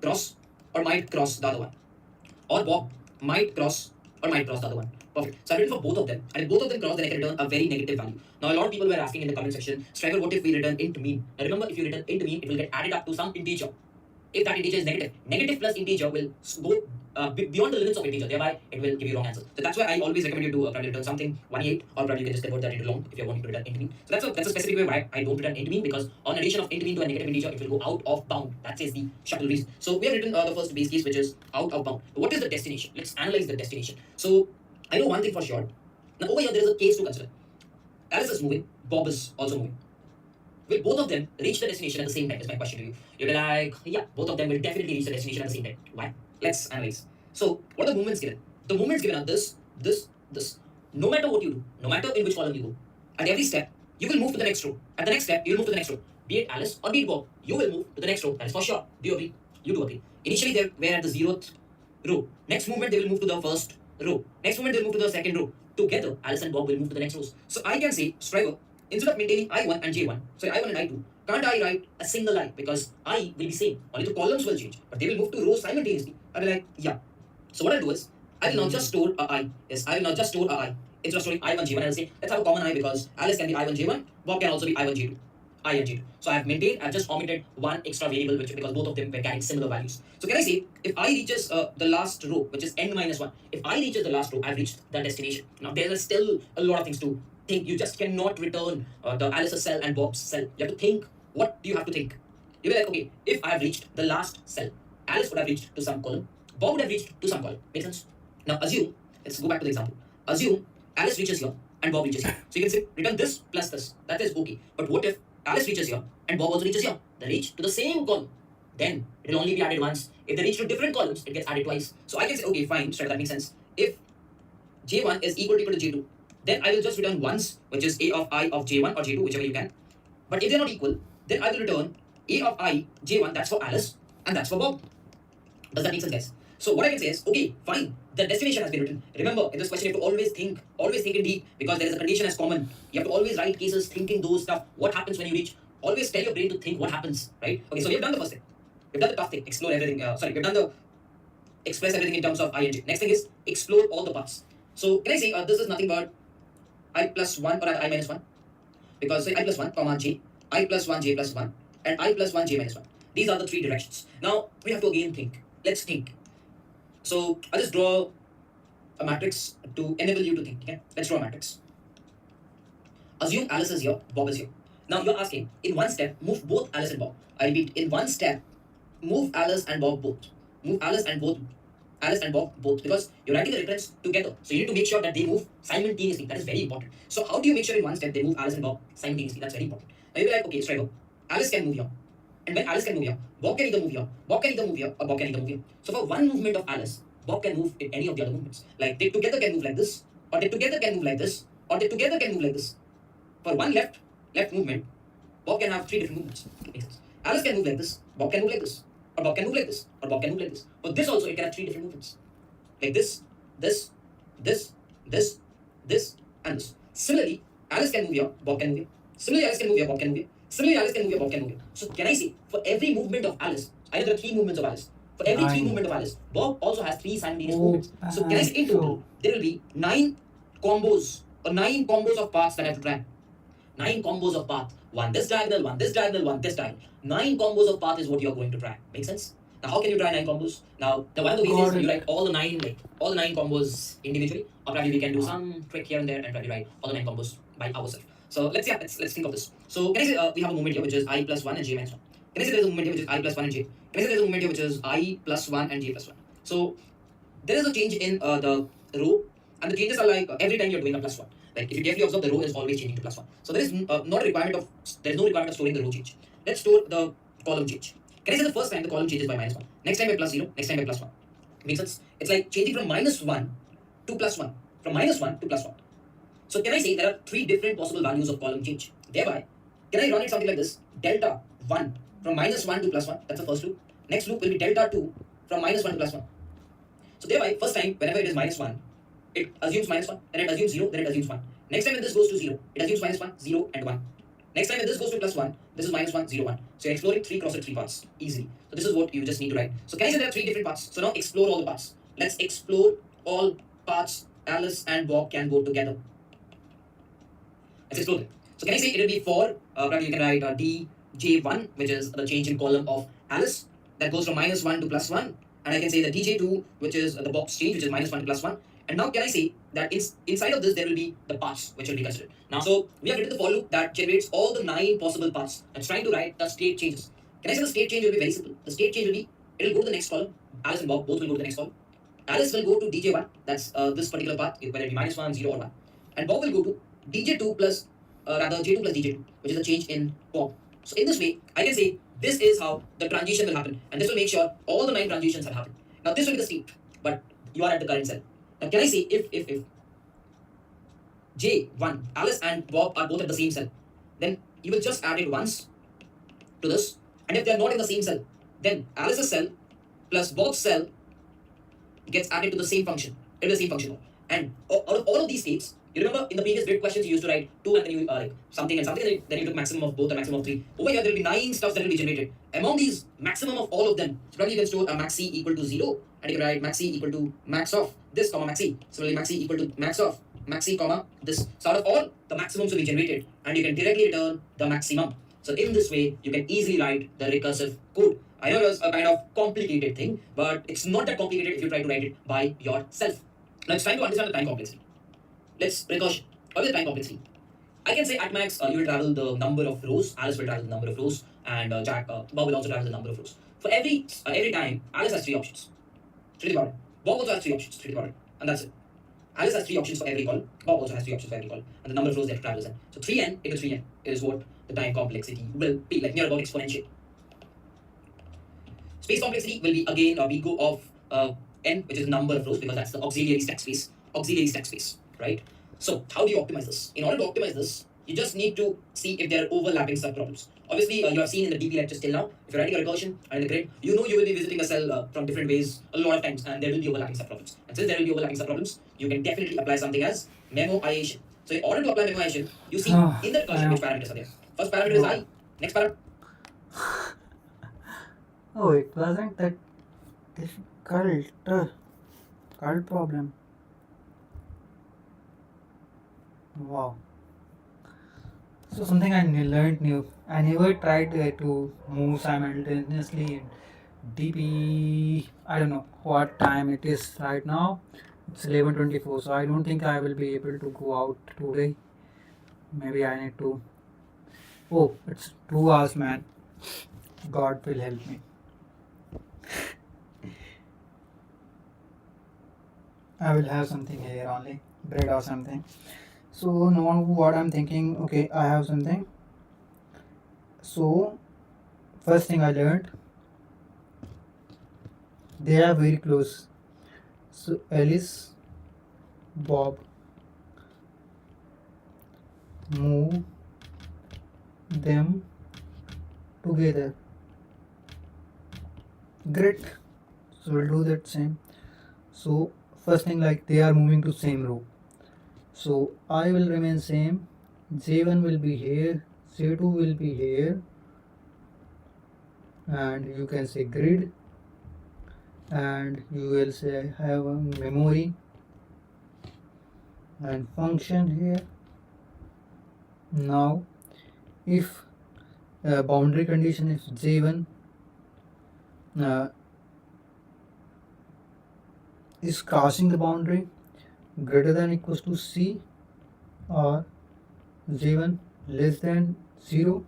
cross or might cross the other one, or Bob might cross or might cross the other one. Perfect. So I've written for both of them, and if both of them cross, then I can return a very negative value. Now a lot of people were asking in the comment section, Striker, what if we return int mean? Now remember, if you return int mean, it will get added up to some integer. If that integer is negative, negative plus integer will go beyond the limits of integer, thereby it will give you wrong answer. So that's why I always recommend you to probably return something 128, or probably you can just convert that into long if you're wanting to return int mean. So that's a specific way why I don't return int mean, because on addition of int mean to a negative integer, it will go out of bound. That says the shuttle reason. So we have written the first base case, which is out of bound. What is the destination? Let's analyze the destination. So I know one thing for sure. Now over here there is a case to consider. Alice is moving, Bob is also moving. Will both of them reach the destination at the same time? Is my question to you. You'll be like, yeah, both of them will definitely reach the destination at the same time. Why? Let's analyze. So, what are the movements given? The movements given are this. No matter what you do, no matter in which column you go, at every step, you will move to the next row. At the next step, you will move to the next row. Be it Alice or be it Bob, you will move to the next row. That is for sure. Do you agree? You do agree. Initially, they were at the 0th row. Next movement, they will move to the first row. Next movement, they will move to the second row. Together, Alice and Bob will move to the next rows. So, I can say, Striver, instead of maintaining I1 and J1, sorry, I1 and I2, can't I write a single line? Because I will be same. Only the columns will change. But they will move to rows simultaneously. I'll be like, yeah. So what I'll do is, I will now just store a I. Yes, I will now just store a I. Instead of storing I1, J1, I'll say, let's have a common I, because Alice can be I1, J1, Bob can also be I1, J2. I and J2. So I've just omitted one extra variable, which because both of them were carrying similar values. So can I say, if I reaches the last row, which is n minus 1, if I reaches the last row, I've reached the destination. Now there is still a lot of things to think. You just cannot return the Alice's cell and Bob's cell. You have to think. What do you have to think? You'll be like, okay, if I have reached the last cell, Alice would have reached to some column, Bob would have reached to some column. Make sense? Now assume, let's go back to the example. Assume Alice reaches here and Bob reaches here. So you can say return this plus this. That is okay. But what if Alice reaches here and Bob also reaches here? They reach to the same column. Then it will only be added once. If they reach to different columns, it gets added twice. So I can say, okay, fine, sure, that makes sense. If J1 is equal to J2, then I will just return once, which is A of I of J1 or J2, whichever you can. But if they're not equal, then I will return A of I, J1, that's for Alice, and that's for Bob. Does that make sense, guys? So what I can say is, okay, fine, the destination has been written. Remember, in this question, you have to always think in deep, because there is a condition as common. You have to always write cases, thinking those stuff. What happens when you reach? Always tell your brain to think what happens, right? Okay, so we have done the first thing. We've done the tough thing, explore everything. We've done the express everything in terms of I and J. Next thing is explore all the paths. So can I say this is nothing but I plus 1 or I minus 1? Because say I plus 1, comma J, I plus 1, J plus 1, and I plus 1, J minus 1. These are the three directions. Now, we have to again think. Let's think. So, I'll just draw a matrix to enable you to think. Okay? Let's draw a matrix. Assume Alice is here, Bob is here. Now, you're asking, in one step, move both Alice and Bob. I repeat, in one step, move Alice and Bob both. Move Alice and Bob both, because you're writing the reference together. So you need to make sure that they move simultaneously. That is very important. So how do you make sure in one step they move Alice and Bob simultaneously? That's very important. Now you'll be like, okay, Strigo, Alice can move here. And when Alice can move here, Bob can either move here, Bob can either move here, or Bob can either move here. So for one movement of Alice, Bob can move in any of the other movements. Like they together can move like this, or they together can move like this, or they together can move like this. For one left movement, Bob can have three different movements. Makes sense. Alice can move like this, Bob can move like this, or Bob can move like this, or Bob can move like this. For this also, it can have three different movements. Like this, and this. Similarly, Alice can move here, Bob can move here. Similarly, Alice can move here, Bob can move here. Similarly, Alice can move here, Bob can move here. So can I say, for every movement of Alice, I know there are three movements of Alice. For every three movements of Alice, Bob also has three simultaneous movements. So can I say in total, there will be 9 combos of paths that I have to try. 9 combos of path. One this diagonal, one this diagonal, one this diagonal. 9 combos of path is what you are going to try. Make sense? Now, how can you try 9 combos? Now, the one of the ways is you write all the 9 combos individually, or probably we can do some trick here and there and try to write all the 9 combos by ourselves. So let's think of this. So can I say we have a movement here which is I plus 1 and j minus 1. Can I say there is a movement here which is I plus 1 and j? Can I say there is a movement here which is I plus 1 and j plus 1? So there is a change in the row, and the changes are like every time you're doing a plus 1. Like if you carefully observe, the row is always changing to plus 1. So there is not a requirement of, there is no requirement of storing the row change. Let's store the column change. Can I say the first time the column changes by minus 1? Next time by plus 0, next time by plus 1. Makes sense? It's like changing from minus 1 to plus 1. From minus 1 to plus 1. So can I say there are 3 different possible values of column change? Thereby, can I run it something like this? Delta 1 from minus 1 to plus 1. That's the first loop. Next loop will be delta 2 from minus 1 to plus 1. So thereby, first time, whenever it is minus 1, it assumes minus 1, then it assumes 0, then it assumes 1. Next time when this goes to 0, it assumes minus 1, 0 and 1. Next time when this goes to plus 1, this is minus 1, 0, 1. So you're exploring 3 cross 3 paths easily. So this is what you just need to write. So can I say there are 3 different paths? So now explore all the paths. Let's explore all paths. Alice and Bob can go together. Let's explore them. So can I say it will be for, probably you can write dj1, which is the change in column of Alice. That goes from minus 1 to plus 1. And I can say the dj2, which is the box change, which is minus 1 to plus 1. And now can I say that inside of this there will be the paths which will be considered. Now, so we have written the for loop that generates all the 9 possible paths. It's trying to write the state changes. Can I say the state change will be very simple? The state change will be, it will go to the next column. Alice and Bob both will go to the next column. Alice will go to dj1, that's this particular path, whether it be minus 1, 0 or 1. And Bob will go to dj2 plus, rather j2 plus dj2, which is a change in Bob. So in this way, I can say this is how the transition will happen. And this will make sure all the 9 transitions have happened. Now this will be the state, but you are at the current cell. Now can I say if J1, Alice and Bob are both at the same cell, then you will just add it once to this. And if they are not in the same cell, then Alice's cell plus Bob's cell gets added to the same function. It is the same function. And out of all of these states, you remember in the previous grid questions you used to write 2 and then you like something and something, and then you took maximum of both or maximum of 3. Over here there will be 9 stuffs that will be generated. Among these, maximum of all of them, so probably you can store a max c equal to 0, and you can write max c equal to max of this comma max c. Similarly, max c equal to max of max c comma this. So out of all, the maximums will be generated, and you can directly return the maximum. So in this way, you can easily write the recursive code. I know it was a kind of complicated thing, but it's not that complicated if you try to write it by yourself. Now it's time to understand the time complexity. Let's recursion. What is the time complexity? I can say at max you will travel the number of rows, Alice will travel the number of rows, and Bob will also travel the number of rows. For every time, Alice has 3 options. It's really important. Bob also has 3 options. It's really important. And that's it. Alice has 3 options for every column. Bob also has 3 options for every column. And the number of rows they have to travel is n. So 3n into 3n is what the time complexity will be, like near about exponential. Space complexity will be again a big O of n, which is the number of rows, because that's the auxiliary stack space. Auxiliary stack space, right? So how do you optimize this? In order to optimize this, you just need to see if there are overlapping subproblems. Obviously, you have seen in the DP lectures till now, if you're writing a recursion and in the grid, you know you will be visiting a cell from different ways a lot of times, and there will be overlapping subproblems. And since there will be overlapping subproblems, you can definitely apply something as memoization. So in order to apply memoization, you see in the recursion which parameters are there. First parameter is I, next parameter. Oh, it wasn't that difficult. Cult problem. Wow. So something I learned new. I never tried to move simultaneously in DP. I don't know what time it is right now. It's 11:24, so I don't think I will be able to go out today. Maybe I need to. Oh, it's 2 hours, man. God will help me. I will have something here only, bread or something. So now what I'm thinking, okay, I have something. So first thing I learned, they are very close. So Alice, Bob, move them together. Great. So we'll do that same. So first thing, like they are moving to same row. So I will remain same. J1 will be here. J2 will be here. And you can say grid. And you will say have a memory and function here. Now if boundary condition is J1 is crossing the boundary greater than equals to C, or J1 less than 0,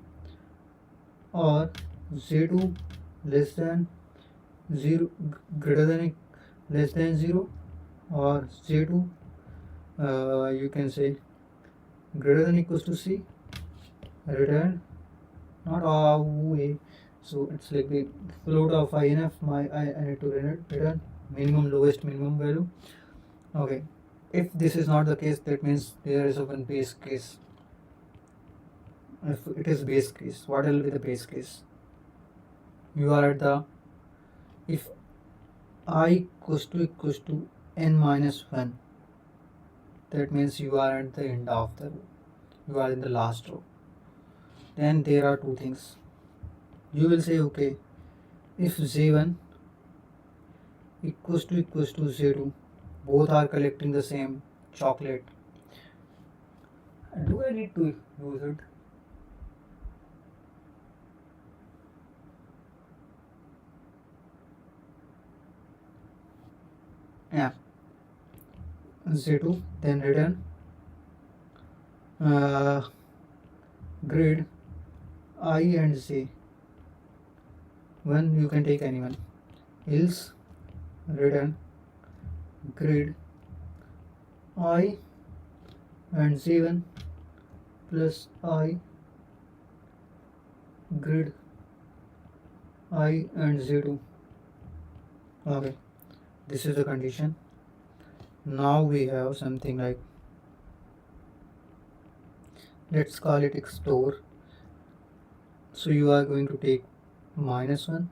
or z2 less than 0 greater than less than 0, or z2 you can say greater than equals to c, return not away. So it's like the float of inf, I need to return minimum lowest minimum value. Okay, if this is not the case, that means there is a one base case. If it is base case, what will be the base case? You are at the, if I equals to n minus 1, that means you are at the end of the row, you are in the last row. Then there are two things. You will say, okay, if z1 equals to z2, both are collecting the same chocolate, do I need to use it? Yeah, z2, then return grid I and z. One you can take anyone, else return grid I and z1 plus I grid I and z2. Okay, this is the condition. Now we have something like, let's call it explore. So you are going to take -1,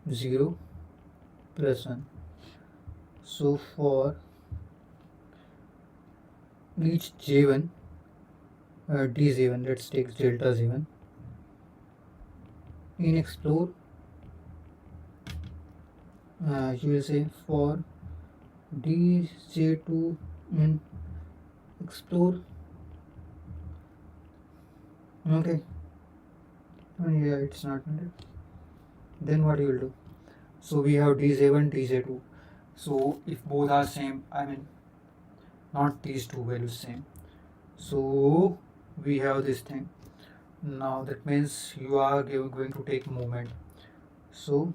0, +1. So for each j1, dj1, let's take delta j1. In explore, you will say for dj2 in explore. Okay, yeah, it's not needed. Then what you will do? So we have dj1, dj2. So if both are same, I mean not these two values same, so we have this thing. Now that means you are going to take movement. So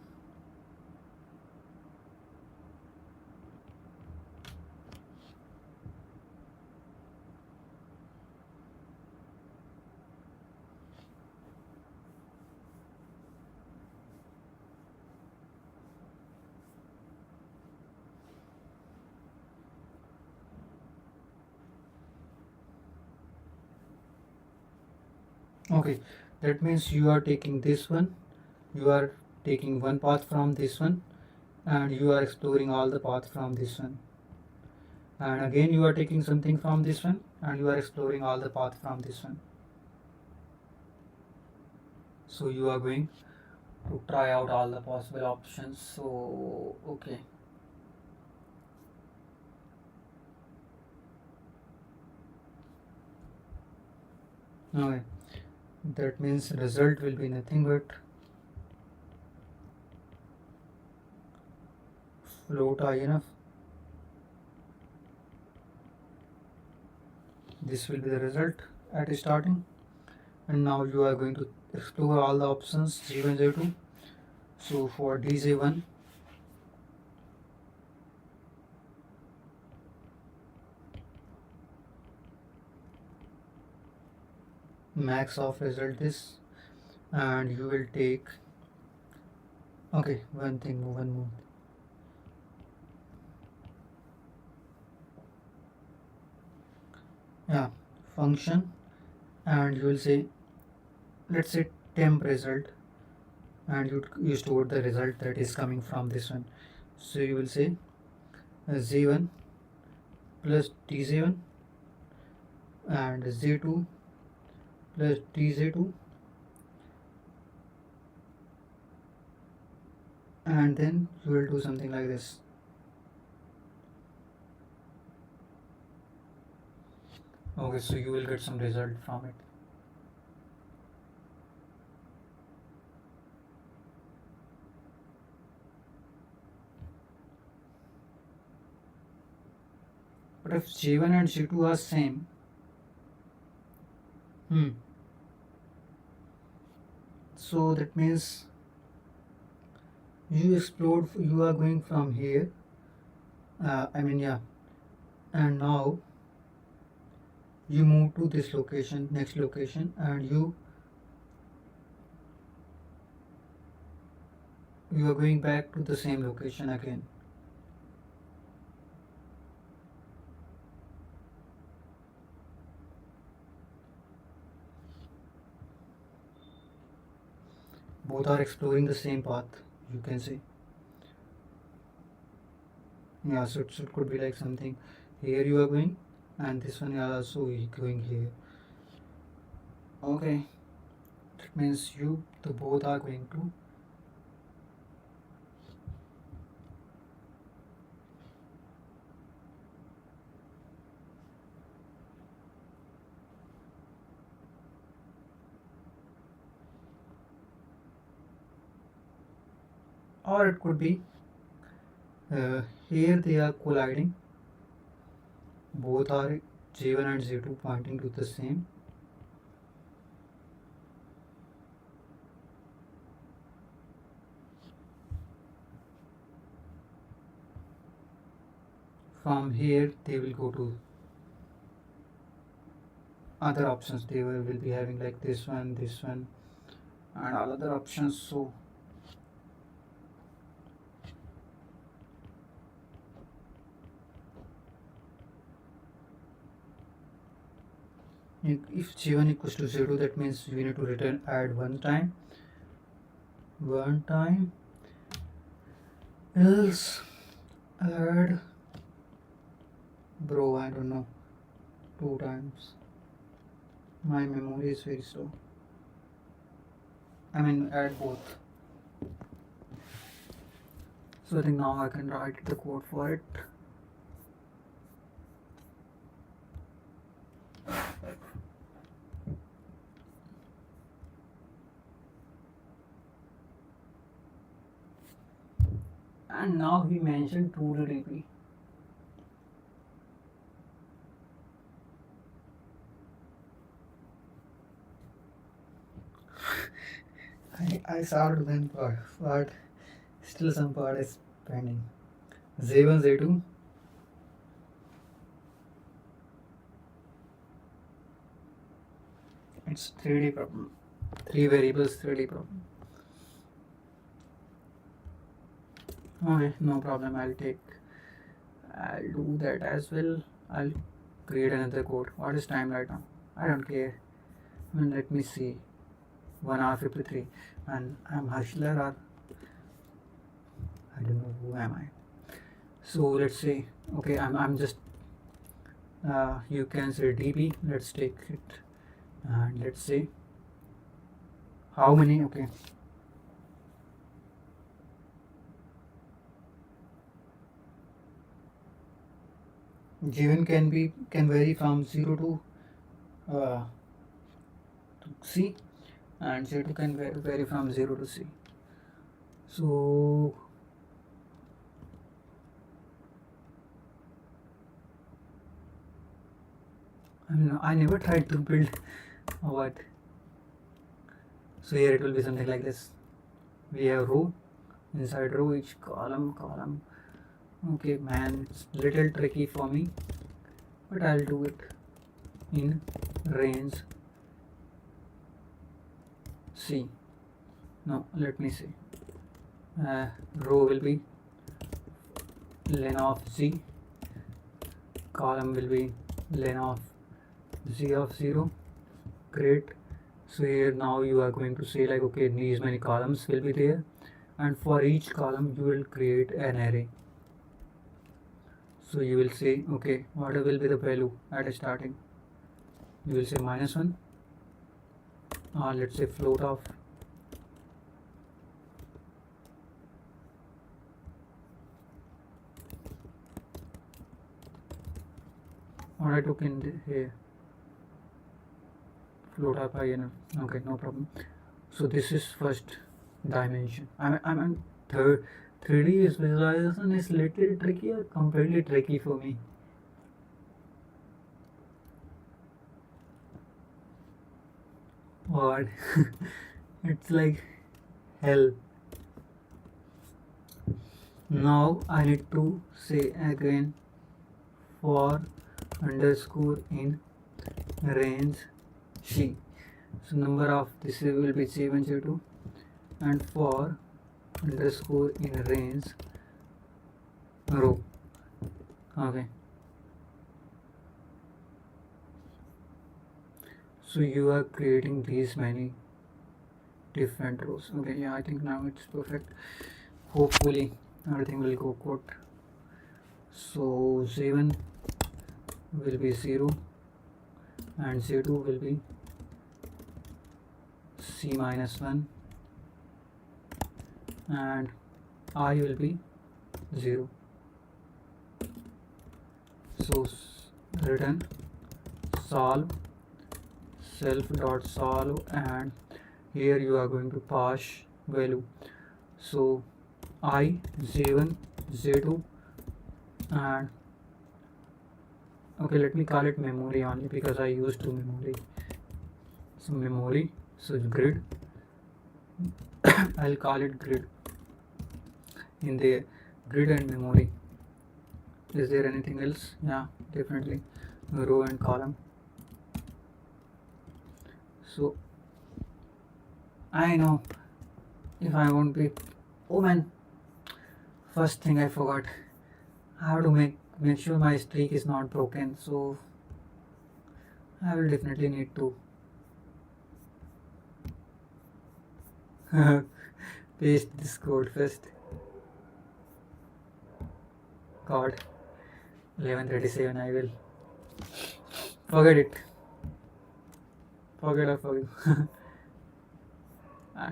okay, that means you are taking this one, you are taking one path from this one, and you are exploring all the path from this one, and again you are taking something from this one and you are exploring all the path from this one. So you are going to try out all the possible options. So okay, okay, that means result will be nothing but float INF. This will be the result at starting, and now you are going to explore all the options z1, z2. So for dj1, max of result this, and you will take, okay, one more, yeah, function, and you will say, let's say temp result, and you store the result that is coming from this one. So you will say z1 plus dj1 and z2 plus dj2, and then you will do something like this. Okay, so you will get some result from it. But if G1 and G2 are same, So that means you explode, you are going from here, yeah, and now you move to this location, next location, and you are going back to the same location again. Both are exploring the same path, you can say. Yeah, so it could be like something here you are going, and this one is also going here. Okay, that means the both are going to. Or it could be here they are colliding. Both are J1 and J2 pointing to the same. From here they will go to other options. They will be having like this one, and all other options. So if J1 equals to J2, that means we need to return add one time, else add, bro, I don't know, two times. My memory is very slow. Add both. So I think now I can write the code for it. And now he mentioned 2 DP. I solved one part, but still some part is pending. J1, J2. It's 3D problem. 3 variables, 3D problem. Okay, no problem. I'll do that as well. I'll create another code. What is time right now? I don't care. Let me see. 1 hour 53, and I'm Hustler, or I don't know who am I. So let's say, okay, I'm just you can say DB. Let's take it, and let's say how many. Okay, given can vary from 0 to C, and Z2 can vary from 0 to C. So I never tried to build what. So here it will be something like this. We have row, inside row each column. Okay, man, it's little tricky for me, but I'll do it in range C. No, let me see. Row will be len of Z, column will be len of Z of 0. Great. So here now you are going to say like, okay, these many columns will be there, and for each column you will create an array. So you will say, okay, what will be the value at starting? You will say -1, or let's say float of what I took in here, float of INF. Okay, no problem. So this is first dimension. I'm third. 3D visualization is little tricky or completely tricky for me. What? It's like hell. Now I need to say again for underscore in range C. So number of this will be C1, C2, and for underscore in range row. Okay. So you are creating these many different rows. Okay, yeah, I think now it's perfect. Hopefully everything will go good. So C1 will be 0 and C2 will be C minus 1 and I will be 0. So return solve self dot solve, and here you are going to pass value. So I, Z1, Z2, and okay, let me call it memory only because I used to memory. So memory, so grid. I'll call it grid. In the grid and memory, is there anything else? Yeah, definitely row and column. So I know if I won't be, oh man, first thing I forgot, I have to make sure my streak is not broken. So I will definitely need to paste this code first. God, 11:37. I will forget it. Forget.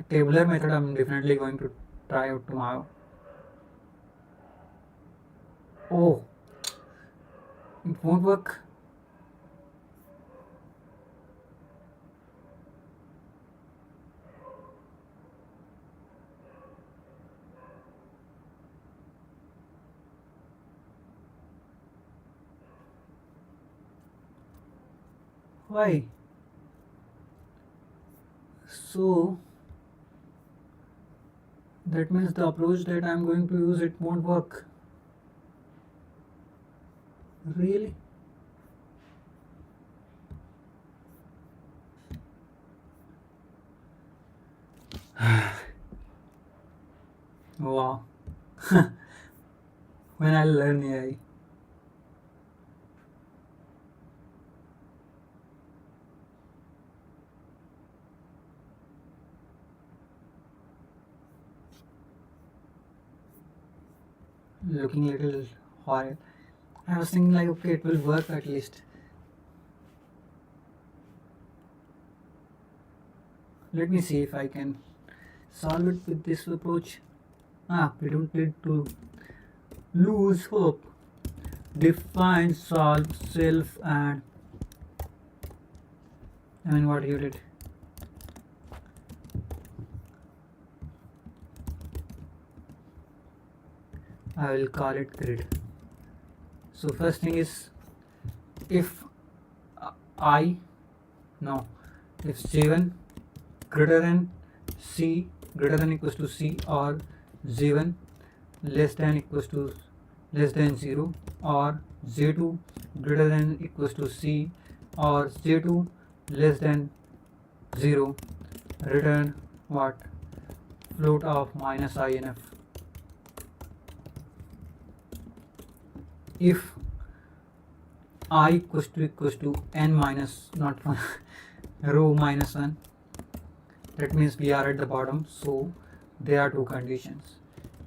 Tabular method I'm definitely going to try out tomorrow. Oh, it won't work. Why? So that means the approach that I'm going to use, it won't work. Really? Wow. When I learn AI. Looking little horrible. I was thinking like, okay, it will work at least. Let me see if I can solve it with this approach. We don't need to lose hope. Define, solve, self, and I mean what you did. I will call it grid. So first thing is, if I no if J1 greater than C greater than equals to C, or J1 less than equals to less than 0, or J2 greater than equals to C, or J2 less than 0, return what? Float of minus INF. If I equals to n minus not 1 row minus 1, that means we are at the bottom. So there are two conditions.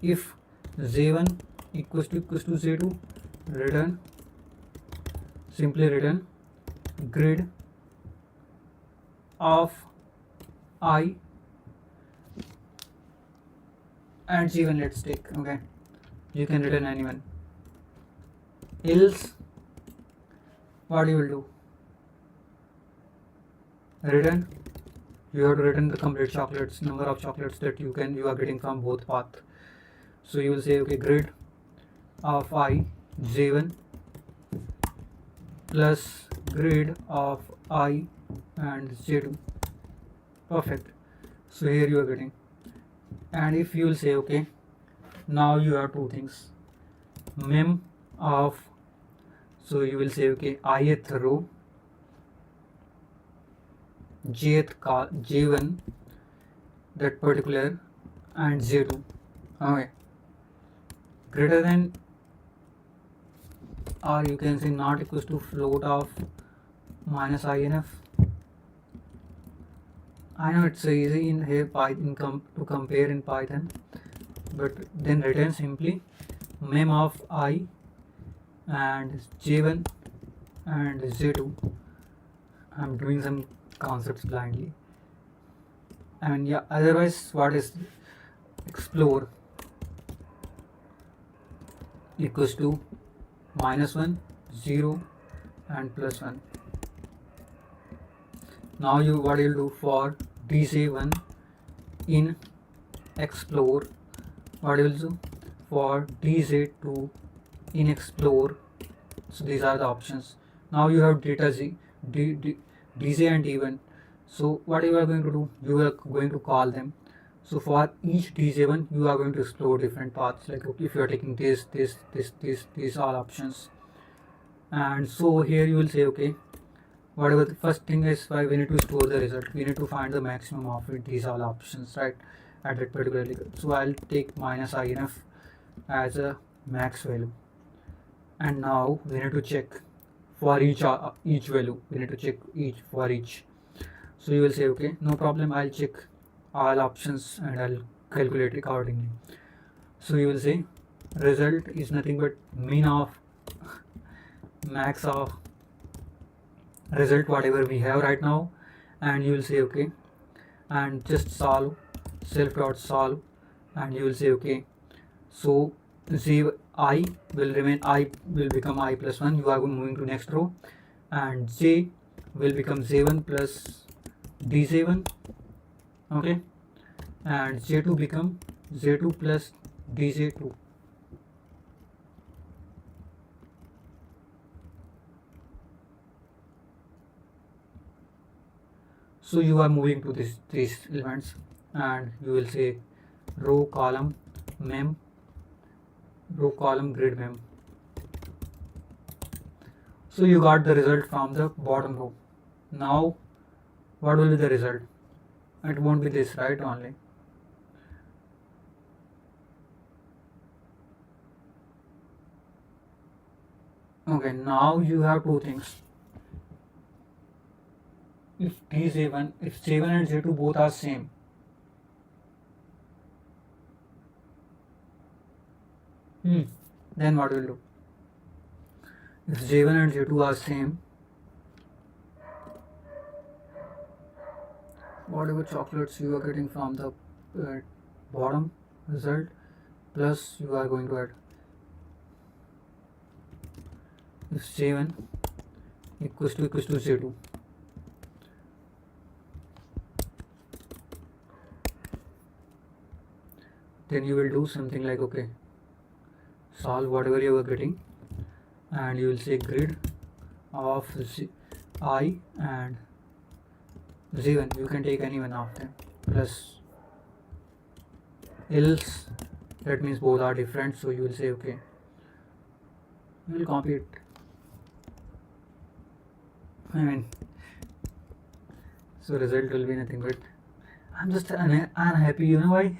If J1 equals to J2, return, simply return grid of I and J1, let's take. Okay, you can return anyone. Else what you will do? Return, you have to return the complete chocolates, number of chocolates that you are getting from both path. So you will say, okay, grid of I J1 plus grid of I and J2. Perfect. So here you are getting, and if you will say okay, now you have two things, mem of, so you will say okay, ith row, j1, that particular, and j2, okay, greater than, or you can say not equals to float of minus inf. I know it's easy in here Python to compare in Python, but then return simply mem of I and j1 and j2. I'm doing some concepts blindly. And yeah, otherwise what is explore equals to -1, 0 and +1. Now you what you'll do for DSA1 in explore, what you'll do for DSA2 in explore. So these are the options. Now you have data Z, DSA and D1. So what you are going to do, you are going to call them. So for each DSA1 you are going to explore different paths, like if you are taking this, these all options. And so here you will say okay, whatever the first thing is, why we need to store the result, we need to find the maximum of it, these all options, right, at that particular level. So I'll take -inf as a max value, and now we need to check for each value, we need to check each for each. So you will say okay, no problem, I'll check all options and I'll calculate accordingly. So you will say result is nothing but mean of max of result whatever we have right now, and you will say okay, and just solve, self dot solve, and you will say okay. So z I will remain, I will become I plus 1, you are moving to next row, and j will become j1 plus dj1, okay, and j2 become j2 plus dj2. So you are moving to these elements, and you will say row column mem, row column grid mem. So you got the result from the bottom row. Now what will be the result? It won't be this, right, only. Okay, now you have two things. If J1 and J2 both are same, then what will do? If J1 and J2 are same, whatever chocolates you are getting from the bottom result, plus you are going to add, if J1 equals to J2, then you will do something like okay, solve whatever you are getting, and you will say grid of I and J1, you can take any one of them, plus else, that means both are different, so you will say okay, you will copy it. I mean, so result will be nothing but, I'm just unhappy, you know why?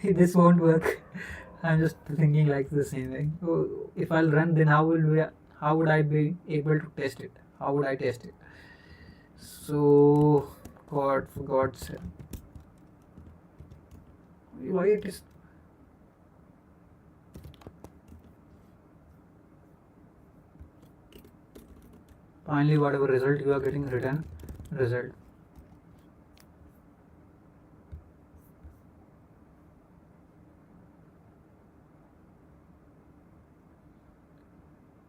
This won't work. I'm just thinking like the same way. Oh, if I'll run, then how would I be able to test it? How would I test it? So, God, for God's sake, why it is? Finally, whatever result you are getting, return result.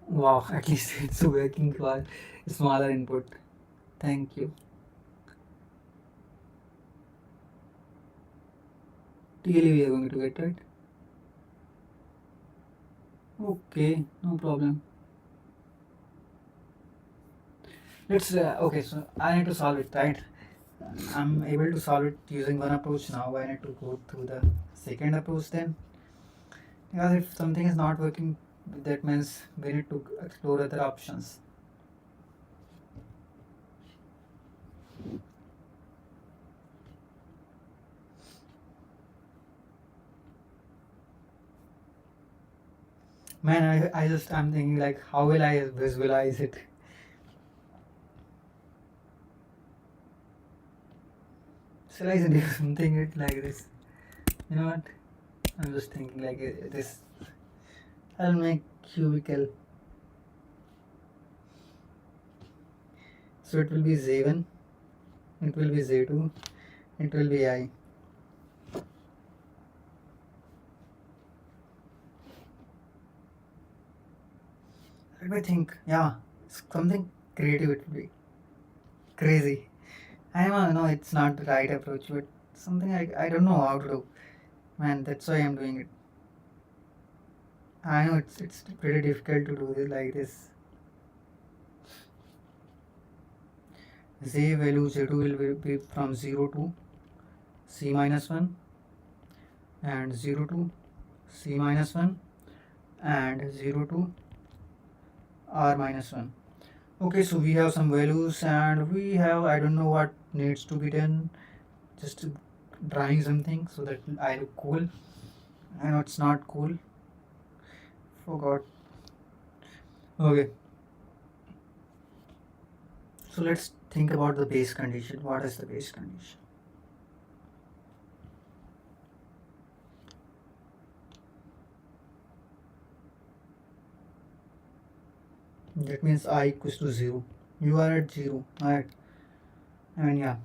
Wow, at least it's working for smaller input. Thank you. TL we are going to get, right? Okay, no problem. Let's okay, so I need to solve it, right? I'm able to solve it using one approach. Now I need to go through the second approach then. Because if something is not working, that means we need to explore other options. Man, I'm thinking like, how will I visualize it? Shall I do something it like this? You know what? I'm just thinking like this. I'll make cubicle. So it will be Z1, it will be Z2, it will be I. Let me think. Yeah, something creative it will be. Crazy. I know it's not the right approach, but something I don't know how to do. Man, that's why I'm doing it. I know it's pretty difficult to do it like this. Z value Z2 will be from 0 to C minus 1 and 0 to C minus 1 and 0 to R minus 1. Okay, so we have some values and we have, I don't know what needs to be done, just drawing something so that I look cool. I know it's not cool. Forgot. Okay. So let's think about the base condition. What is the base condition? That means I equals to 0. You are at 0. Alright. I mean, yeah.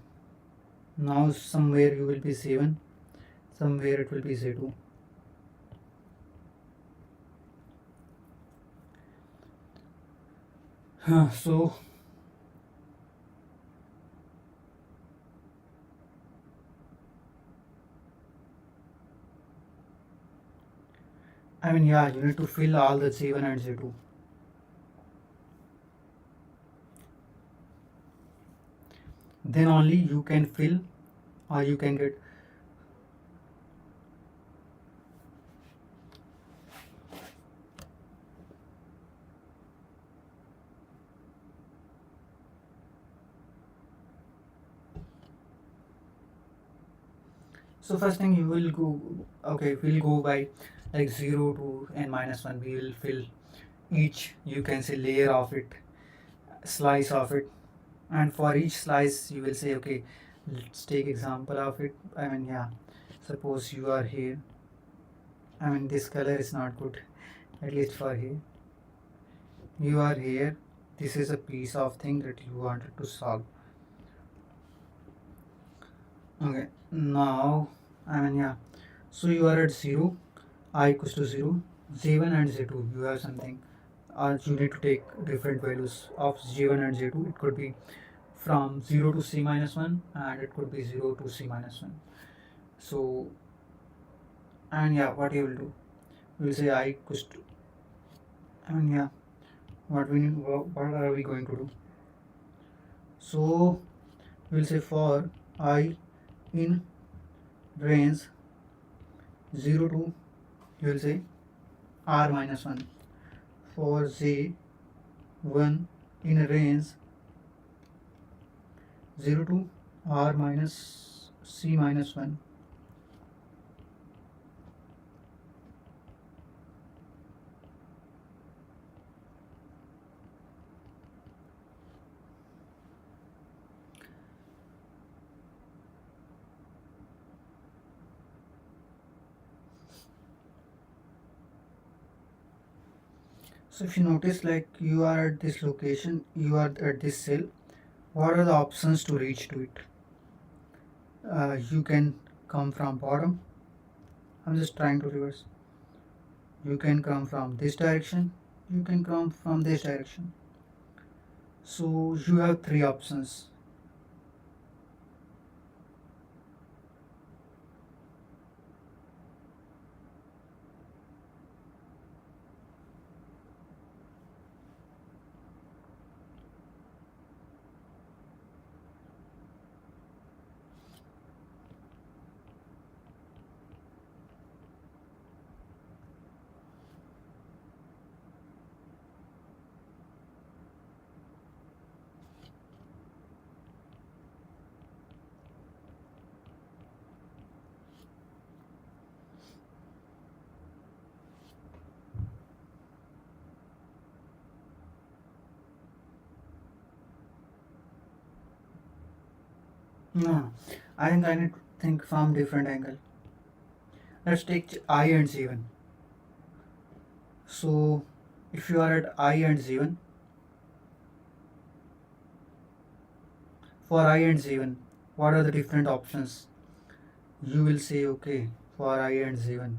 Now somewhere you will be 7. Somewhere it will be 0. So I mean, yeah, you need to fill all the Z1 and Z2. Then only you can fill or you can get. So first thing you will go, okay, we'll go by like 0 to n minus 1. We will fill each, you can say, layer of it, slice of it, and for each slice you will say, okay, let's take example of it. I mean, yeah, suppose you are here. I mean, this color is not good, at least for here. You are here. This is a piece of thing that you wanted to solve. Okay, now, I mean, yeah, so you are at 0, I equals to 0, Z1 and Z2, you have something, or you need to take different values of Z1 and Z2. It could be from 0 to C minus 1 and it could be 0 to C minus 1. So, and yeah, what you will do, you will say I equals to, I mean, yeah, what are we going to do? So, we will say for I in range 0 to, you will say R minus 1. For Z1 in range 0 to R minus C minus 1. So if you notice, like, you are at this location, you are at this cell, what are the options to reach to it? You can come from bottom. I'm just trying to reverse. You can come from this direction, you can come from this direction. So you have three options. No, I think I need to think from different angle. Let's take I and Z1. So, if you are at I and Z1, for I and Z1, what are the different options? You will say, okay, for I and Z1.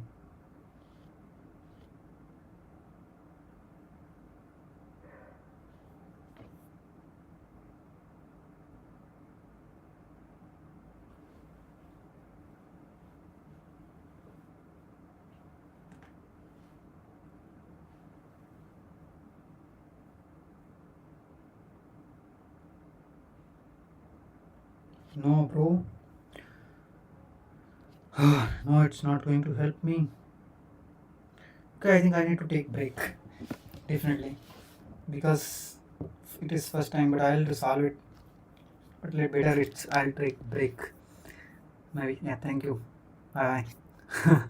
No, bro. No, it's not going to help me. Okay, I think I need to take break. Definitely. Because it is first time, but I'll solve it. But better it's I'll take break. Maybe. Yeah, thank you. Bye bye.